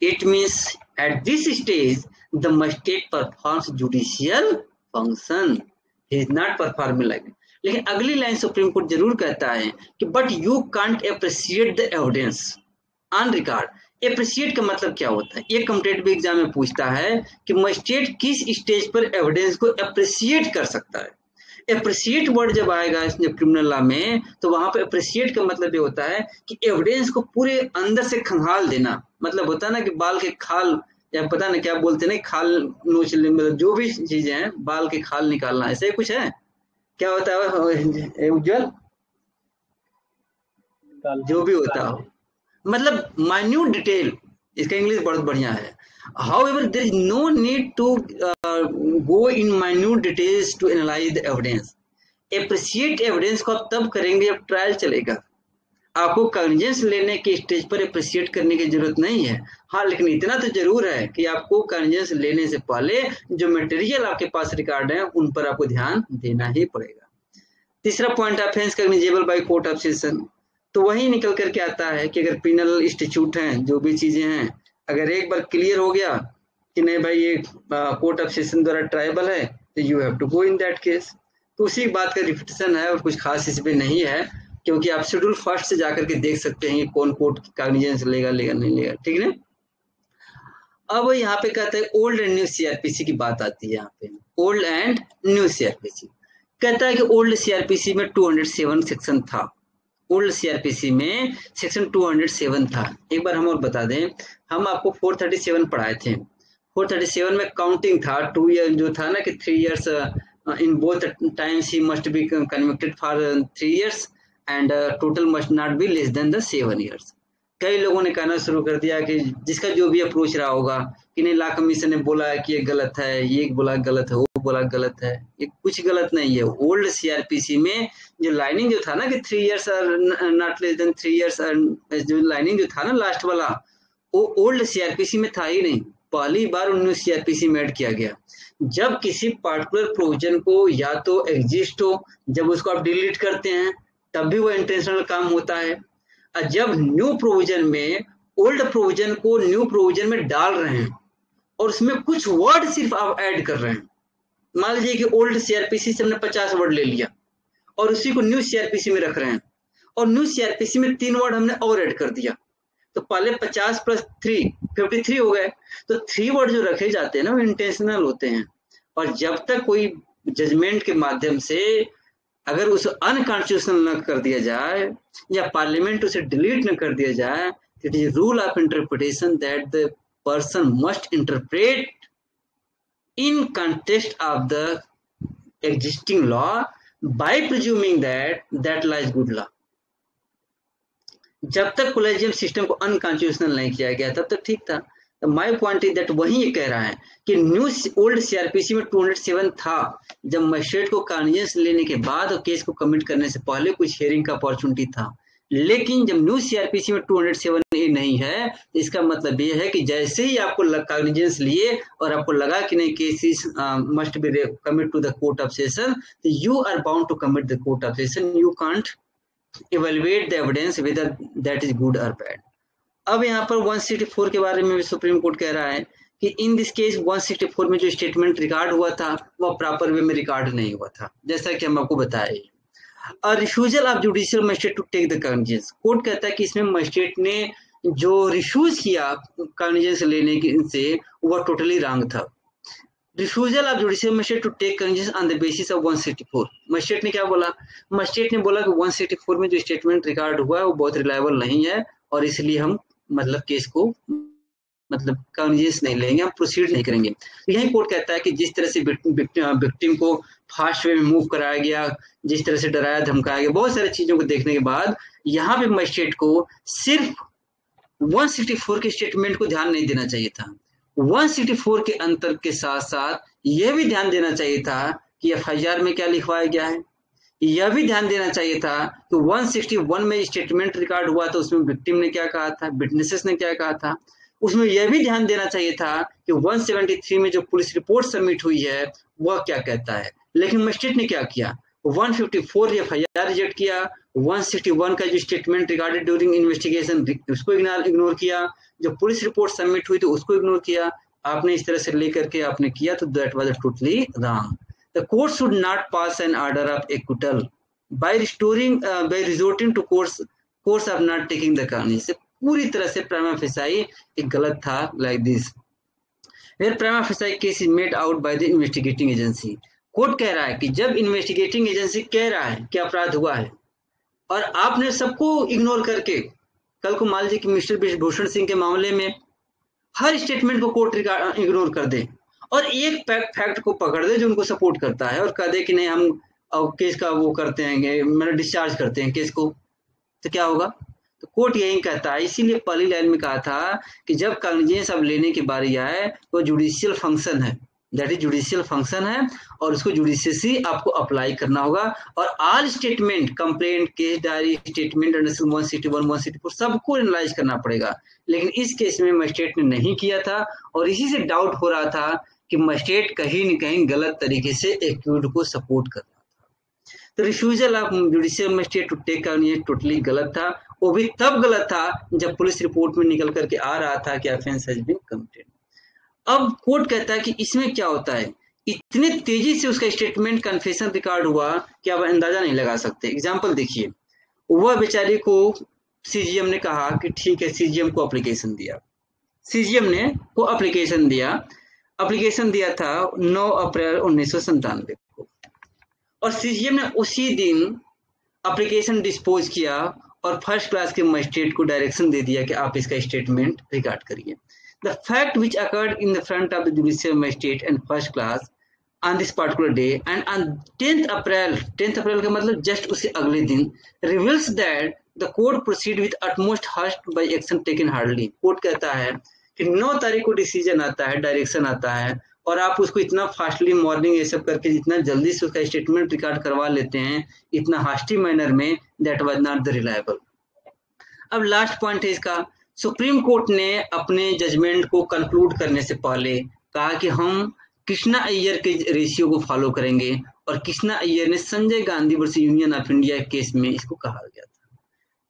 It means at this stage the magistrate performs judicial function, he is not performing like it. लेकिन अगली line supreme court जरूर कहता है कि but you can't appreciate the evidence on record. Appreciate का मतलब क्या होता है, ये कॉम्पिटिटिव एग्जाम में पूछता है कि मजिस्ट्रेट किस स्टेज पर एविडेंस को एप्रिशिएट कर सकता है। एप्रिशिएट वर्ड जब आएगा इसमें क्रिमिनल लॉ में, तो वहां पर एप्रिशिएट का मतलब ये होता है कि एविडेंस को पूरे अंदर से खंगाल देना, मतलब होता है ना कि बाल के खाल, या पता नहीं क्या बोलते हैं, खाल नोच, मतलब जो भी चीजें हैं बाल के खाल निकालना, ऐसे ही कुछ है, क्या होता है उज्जवल, जो भी होता हो, मतलब माइन्यूट डिटेल, इसका इंग्लिश बहुत बढ़िया है। However, there is no need to go in minute details to analyze the evidence. Appreciate evidence को आप तब करेंगे जब ट्रायल चलेगा, आपको कॉन्फिडेंस लेने के स्टेज पर अप्रिशिएट करने की जरूरत नहीं है। हाँ, लेकिन इतना तो जरूर है कि आपको कॉन्फिडेंस लेने से पहले जो मटेरियल आपके पास रिकॉर्ड है उन पर आपको ध्यान देना ही पड़ेगा। तीसरा point, offence cognizable bye court of session, तो वही निकल करके आता है कि अगर पिनल इंस्टीट्यूट हैं, जो भी चीजें हैं, अगर एक बार क्लियर हो गया कि नहीं भाई ये कोर्ट ऑफ सेशन द्वारा ट्राइबल है, तो you have to go in that case. तो उसी बात का रिपीटेशन है और कुछ खास इसमें नहीं है, क्योंकि आप शेड्यूल फर्स्ट से जाकर के देख सकते हैं कौन कोर्ट कॉग्निजेंस लेगा नहीं लेगा, ठीक है। अब यहाँ पे कहते हैं ओल्ड एंड न्यू सीआरपीसी की बात आती है, यहाँ पे ओल्ड एंड न्यू सीआरपीसी कहता है कि ओल्ड सीआरपीसी में 207 सेक्शन था, ओल्ड सीआरपीसी में सेक्शन 207 था। एक बार हम और बता दें, हम आपको 437 पढ़ाए थे, 437 में काउंटिंग था, 2 ईयर जो था ना कि 3 years in both times he must be convicted for 3 years and total must not be less than the 7 years. कई लोगों ने कहना शुरू कर दिया कि जिसका जो भी अप्रोच रहा होगा कि नहीं, लॉ कमीशन ने बोला है कि ये गलत है, ये बोला गलत है, वो बोला गलत है, ये कुछ गलत नहीं है। ओल्ड सीआरपीसी में जो लाइनिंग जो था ना कि 3 years not less than 3 years, जो लाइनिंग जो था ना लास्ट वाला, वो ओल्ड सीआरपीसी में था ही नहीं, पहली बार 19 सीआरपीसी में ऐड किया गया। जब किसी पार्टिकुलर प्रोविजन को या तो एग्जिस्ट हो, जब उसको आप डिलीट करते हैं तब भी वो इंटेंशनल काम होता है, और जब न्यू प्रोविजन में ओल्ड प्रोविजन को न्यू प्रोविजन में डाल रहे हैं और उसमें कुछ वर्ड सिर्फ आप ऐड कर रहे हैं, मान लीजिए कि ओल्ड सीआरपीसी से हमने 50 वर्ड ले लिया और उसी को न्यू सीआरपीसी में रख रहे हैं, और न्यू सीआरपीसी में 3 वर्ड हमने और ऐड कर दिया, तो पहले 50 + 3 53 हो गए। तो 3 वर्ड जो रखे जाते हैं ना वो इंटेंशनल होते हैं, और जब तक कोई जजमेंट के माध्यम से अगर उसे अनकॉन्स्टिट्यूशनल न कर दिया जाए या पार्लियामेंट उसे डिलीट न कर दिया जाए, it is rule of interpretation that the person must interpret in context of the existing law by presuming that law is good law. जब तक कोलेजियम सिस्टम को अनकॉन्स्टिट्यूशनल नहीं किया गया तब तक ठीक था। माय पॉइंट इज दैट वही ये कह रहा है कि न्यू ओल्ड सीआरपीसी में 207 था, जब मजिस्ट्रेट को कॉग्निजेंस लेने के बाद और केस को कमिट करने से पहले कुछ हियरिंग का अपॉर्चुनिटी था, लेकिन जब न्यू सीआरपीसी में 207 नहीं है, इसका मतलब ये है कि जैसे ही आपको कॉग्निजेंस लिए और आपको लगा कि नहीं cases must be commit to the court of session, you are bound to commit the court of session, you can't evaluate the evidence whether that is good or bad। अब यहाँ पर 164 के बारे में भी सुप्रीम कोर्ट कह रहा है कि इन दिस केस 164 में जो स्टेटमेंट रिकॉर्ड हुआ था वह प्रॉपर वे में रिकॉर्ड नहीं हुआ था, जैसा कि हम आपको बताए। और refusal of judicial magistrate to take the cognizance, court कहता है कि इसमें मजिस्ट्रेट ने जो रिफ्यूज किया कॉग्निजेंस लेने से वह टोटली रॉन्ग था। Refusal of judicial magistrate to take cognizance on the basis of 164। Magistrate ने क्या बोला? मजिस्ट्रेट ने बोला कि 164 में जो स्टेटमेंट रिकॉर्ड हुआ है वो बहुत रिलायबल नहीं है और इसलिए हम मतलब केस को मतलब कॉग्निजेंस नहीं लेंगे, हम प्रोसीड नहीं करेंगे। तो यही कोर्ट कहता है कि जिस तरह से विक्टिम को फास्ट वे में मूव कराया गया, जिस तरह से डराया धमकाया गया, बहुत सारी चीजों को देखने के बाद यहाँ पे मजिस्ट्रेट को सिर्फ 164 के स्टेटमेंट को ध्यान नहीं देना चाहिए था। 164 के अंतर के साथ साथ यह भी ध्यान देना चाहिए था कि एफआईआर में क्या लिखवाया गया है। यह भी ध्यान देना चाहिए था कि 161 में स्टेटमेंट रिकॉर्ड हुआ तो उसमें विक्टिम ने क्या कहा था, विटनेसेस ने क्या कहा था। उसमें यह भी ध्यान देना चाहिए था कि 173 में जो पुलिस रिपोर्ट सबमिट हुई है वह क्या कहता है। लेकिन मजिस्ट्रेट ने क्या किया? 154 एफआईआर रिजेक्ट किया, 161 का जो स्टेटमेंट रिगार्डेड ड्यूरिंग इन्वेस्टिगेशन उसको इग्नोर किया, जो पुलिस रिपोर्ट सबमिट हुई तो उसको इग्नोर किया। आपने इस तरह से लेकर के आपने किया तो that was totally wrong. The court should not pass an order of acquittal by resorting to course of not taking the cognizance। पूरी तरह से प्राइमा फेसाई एक गलत था like this where prima facie case is made out by the investigating agency. Court कह रहा है कि जब इन्वेस्टिगेटिंग एजेंसी कह रहा है कि अपराध हुआ है और आपने सबको इग्नोर करके, कल को मान लीजिए कि मिस्टर ब्रिजभूषण सिंह के मामले में हर स्टेटमेंट को कोर्ट इग्नोर कर दे और एक फैक्ट को पकड़ दे जो उनको सपोर्ट करता है और कह दे कि नहीं हम केस का वो करते हैं, मतलब डिस्चार्ज करते हैं केस को, तो क्या होगा? तो कोर्ट यही कहता है। इसीलिए पहली लाइन में कहा था कि जब कॉग्निजेंस अब लेने की बारी आए तो जुडिशियल फंक्शन है, दैट इज जुडिशियल फंक्शन है और उसको जुडिशियसी आपको अप्लाई करना होगा। और all statement, complaint, case diary, statement under 161, 164 सबको एनालाइज करना पड़ेगा। लेकिन इस केस में मजिस्ट्रेट ने नहीं किया था और इसी से डाउट हो रहा था कि मजिस्ट्रेट कहीं न कहीं गलत तरीके से एक्यूज्ड को सपोर्ट कर रहा था। तो refusal of judicial magistrate to take cognizance totally गलत था। वो भी तब गलत था जब पुलिस रिपोर्ट में निकल करके आ रहा था कि ऑफेंस हैज बीन कमिटेड। अब कोर्ट कहता है कि इसमें क्या होता है, इतने तेजी से उसका स्टेटमेंट कन्फेशन रिकॉर्ड हुआ कि आप अंदाजा नहीं लगा सकते। एग्जाम्पल देखिए, वह बेचारी को सीजीएम ने कहा कि ठीक है, सीजीएम को एप्लीकेशन दिया, सीजीएम ने को एप्लीकेशन दिया था 9 अप्रैल 1997 को और सीजीएम ने उसी दिन एप्लीकेशन डिस्पोज किया और फर्स्ट क्लास के मजिस्ट्रेट को डायरेक्शन दे दिया कि आप इसका स्टेटमेंट रिकॉर्ड करिए। The fact which occurred in the front of the judicial magistrate and first class on this particular day and on 10th April का मतलब just उसके अगले दिन reveals that the court proceed with utmost haste by action taken hardly। Court कहता है कि 9 तारीख को डिसीजन आता है, डायरेक्शन आता है और आप उसको इतना फास्टली मॉर्निंग ये सब करके जितना जल्दी से उसका स्टेटमेंट रिकॉर्ड करवा लेते हैं इतना हास्टी मैनर में, that was not the reliable. अब लास्ट पॉइंट है इसका, सुप्रीम कोर्ट ने अपने जजमेंट को कंक्लूड करने से पहले कहा कि हम कृष्णा अय्यर के रेशियो को फॉलो करेंगे और कृष्णा अय्यर ने Sanjay Gandhi versus union of India case में इसको कहा गया था,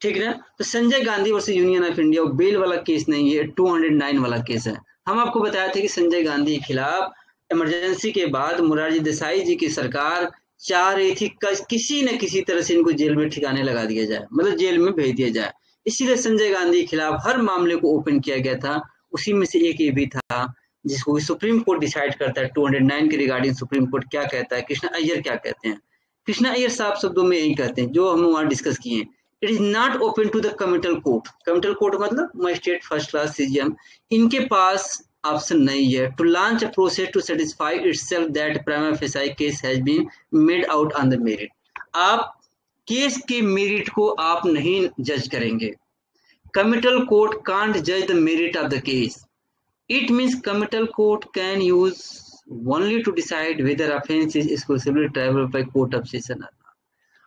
ठीक है ना। तो Sanjay Gandhi versus union of India bail वाला केस नहीं है, 209 वाला केस है। हम आपको बताया था कि संजय गांधी के खिलाफ इमरजेंसी के बाद मोरारजी देसाई जी की सरकार चाह रही थी किसी न किसी तरह से इनको जेल में ठिकाने लगा दिया जाए, मतलब जेल में भेज दिया जाए। इसीलिए संजय गांधी के खिलाफ हर मामले को ओपन किया गया था। उसी में से एक ये भी था जिसको सुप्रीम कोर्ट डिसाइड करता है 209 के रिगार्डिंग सुप्रीम कोर्ट क्या कहता है, कृष्णा अय्यर क्या कहते हैं। कृष्णा अय्यर साफ शब्दों में यही कहते हैं जो हम वहां डिस्कस किए हैं, it is not open to the committal court. Committal court मतलब मजिस्ट्रेट फर्स्ट क्लास सीजीएम, इनके पास ऑप्शन नहीं है to launch a process to satisfy itself that prima facie case has been made out on the merit. आप case के merit को आप नहीं जज करेंगे। कमिटल कोर्ट कांट जज the merit of the case. It means committal court can use only to decide weather offence is exclusively triable by court of session.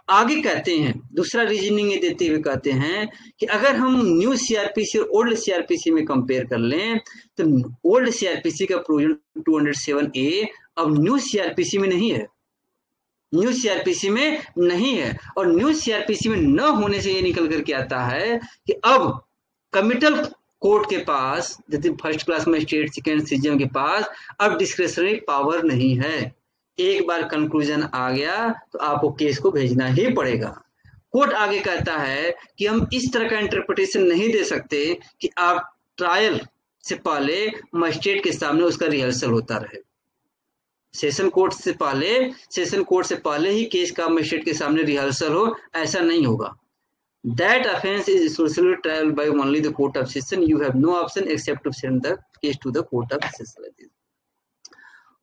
आगे कहते हैं, दूसरा रीजनिंग ये देते हुए कहते हैं कि अगर हम न्यू सीआरपीसी और ओल्ड सीआरपीसी में कंपेयर कर लें तो ओल्ड सीआरपीसी का प्रोविजन 207A अब न्यू सीआरपीसी में नहीं है, न्यू सीआरपीसी में नहीं है। और न्यू सीआरपीसी में न होने से ये निकल करके आता है कि अब कमिटल कोर्ट के पास, जैसे first class magistrate, second CGM के पास अब डिस्क्रिशनरी पावर नहीं है। एक बार कंक्लूजन आ गया तो आपको केस को भेजना ही पड़ेगा। कोर्ट आगे कहता है कि हम इस तरह का इंटरप्रिटेशन नहीं दे सकते कि आप ट्रायल से पहले मजिस्ट्रेट के सामने उसका रिहर्सल होता रहे। सेशन कोर्ट से पहले ही केस का मजिस्ट्रेट के सामने रिहर्सल हो, ऐसा नहीं होगा। That offense is exclusively trial by only the court of session. You have no option except to send the case to the court of session.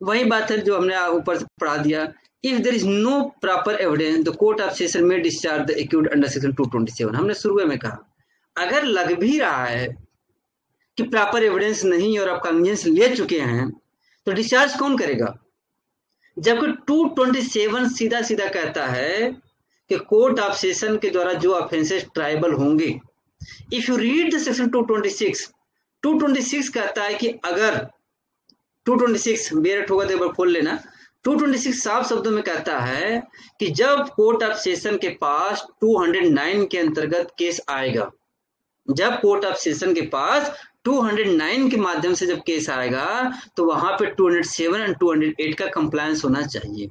वही बात है जो हमने ऊपर से पढ़ा दिया। If there is no proper evidence, the court of session may discharge the accused under section 227. हमने शुरू में कहा, अगर लग भी रहा है कि प्रॉपर एविडेंस नहीं और आप कन्वीनियंस ले चुके हैं, तो डिस्चार्ज कौन करेगा? जबकि 227 सीधा सीधा कहता है कि कोर्ट ऑफ सेशन के द्वारा जो ऑफेंसेस ट्राइबल होंगे। If you read the section 226 कहता है कि अगर 226 बेरट होगा तो एक बार खोल लेना। 226 साफ शब्दों में कहता है कि जब कोर्ट ऑफ सेशन के पास 209 के अंतर्गत केस आएगा, जब कोर्ट ऑफ सेशन के पास 209 के माध्यम से जब केस आएगा, तो वहां पे 207 और 208 का कंप्लायंस होना चाहिए।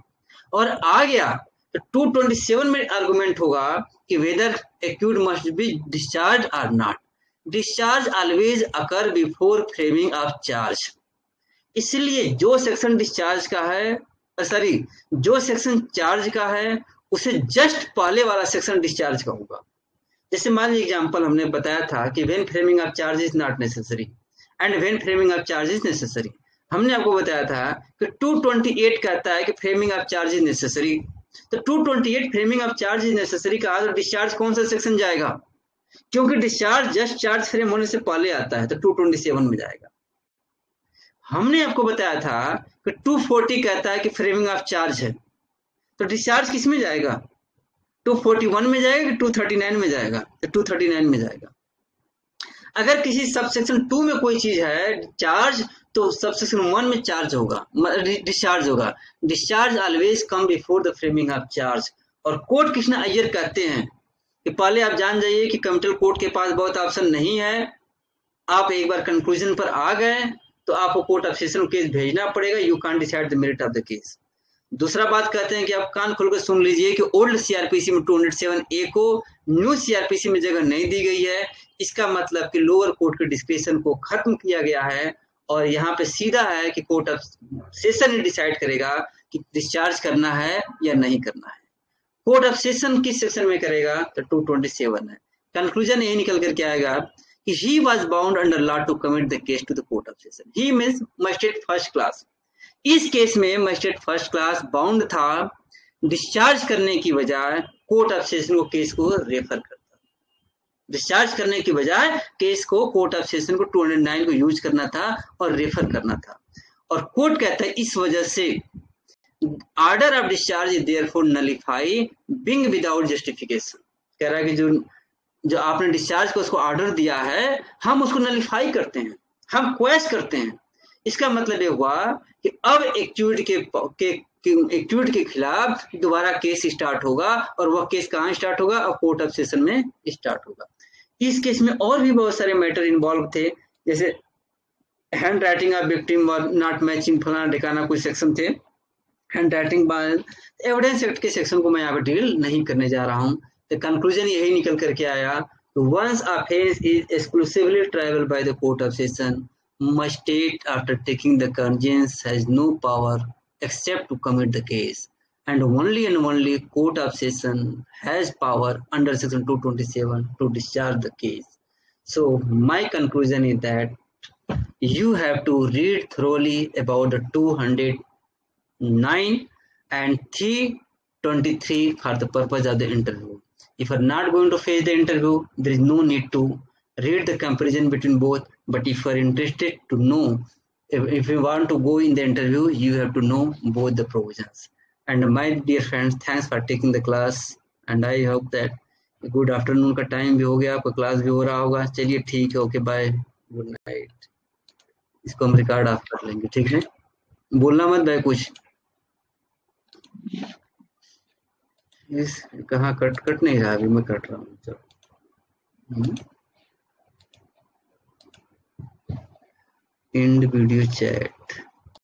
और आ गया तो 227 में आर्गुमेंट होगा कि whether accused must be discharge और not. Discharge always occur before framing of charge. इसलिए जो सेक्शन डिस्चार्ज का है, जो सेक्शन चार्ज का है, उसे जस्ट पहले वाला सेक्शन डिस्चार्ज का होगा। जैसे मान लीजिए एग्जाम्पल हमने बताया था कि when framing of charge is not necessary and when framing of charge is necessary. हमने आपको बताया था कि 228 कहता है कि framing of charge is necessary, तो 228 framing of charge is necessary का तो डिस्चार्ज कौन सा सेक्शन जाएगा? क्योंकि डिस्चार्ज जस्ट चार्ज फ्रेम होने से पहले आता है, तो 227 में जाएगा। हमने आपको बताया था कि 240 कहता है कि फ्रेमिंग ऑफ चार्ज है, तो डिस्चार्ज किस में जाएगा? 241 में जाएगा कि 239 में जाएगा? तो 239 में जाएगा। अगर किसी सब सेक्शन 2 में कोई चीज है चार्ज, तो सब सेक्शन 1 में चार्ज होगा, डिस्चार्ज होगा। Discharge always come before the framing of charge. और कोर्ट कृष्णा अय्यर कहते हैं कि पहले आप जान जाइए कि कमिटल कोर्ट के पास बहुत ऑप्शन नहीं है। आप एक बार कंक्लूजन पर आ गए तो आपको कोर्ट ऑफ सेशन केस भेजना पड़ेगा। You can decide the merit of the case. दूसरा बात कहते हैं कि आप कान खोलकर सुन लीजिए कि ओल्ड सीआरपीसी में 207A को न्यू सीआरपीसी में जगह नहीं दी गई है। इसका मतलब कि लोअर कोर्ट के डिस्क्रिप्शन को खत्म किया गया है और यहाँ पे सीधा है कि court of session he decide करेगा कि डिस्चार्ज करना है या नहीं करना है। कोर्ट ऑफ सेशन किस सेक्शन में करेगा? तो 227 है। कंक्लूजन यही निकल करके आएगा कि he was bound under law to commit the case to the court of session. He means magistrate first class. इस केस में मजिस्ट्रेट फर्स्ट क्लास बाउंड था डिस्चार्ज करने की बजाय कोर्ट ऑफ सेशन को केस को रेफर करता। डिस्चार्ज करने की बजाय केस को कोर्ट ऑफ सेशन को 209 को यूज करना था और रेफर करना था। और कोर्ट कहता है इस वजह से order of discharge is therefore nullify being without justification. कह रहा है कि जो आपने डिस्चार्ज को उसको ऑर्डर दिया है, हम उसको नलिफाई करते हैं, हम क्वेश करते हैं। इसका मतलब ये हुआ कि अब एक्यूज्ड के खिलाफ दोबारा केस स्टार्ट होगा और वह केस कहाँ स्टार्ट होगा? और कोर्ट ऑफ सेशन में स्टार्ट होगा। इस केस में और भी बहुत सारे मैटर इन्वॉल्व थे, जैसे हैंड राइटिंग ऑफ विक्टिम और नॉट मैचिंग फलाना ढिकाना कुछ सेक्शन थे। Hand writing by evidence act के सेक्शन को मैं यहाँ पे डील नहीं करने जा रहा हूँ। तो कंक्लूजन यही निकल करके आया, once offence is exclusively triable by the court of session, magistrate after taking the cognizance has no power except to commit the case, and only court of session has power under section 227 to discharge the case. So my conclusion is that you have to read thoroughly about the 209 and 323 for the purpose of the interview. If you are not going to face the interview, there is no need to read the comparison between both. But if you are interested to know, if you want to go in the interview, you have to know both the provisions. And my dear friends, thanks for taking the class, and I hope that good afternoon का time भी हो गया, आपका class भी हो रहा होगा। चलिए ठीक है, ओके बाय, गुड नाइट। इसको हम रिकॉर्ड ऑफ कर लेंगे, ठीक है? बोलना मत भाई कुछ। इस कहाँ कट नहीं रहा, अभी मैं कट रहा हूँ। चलो end video chat।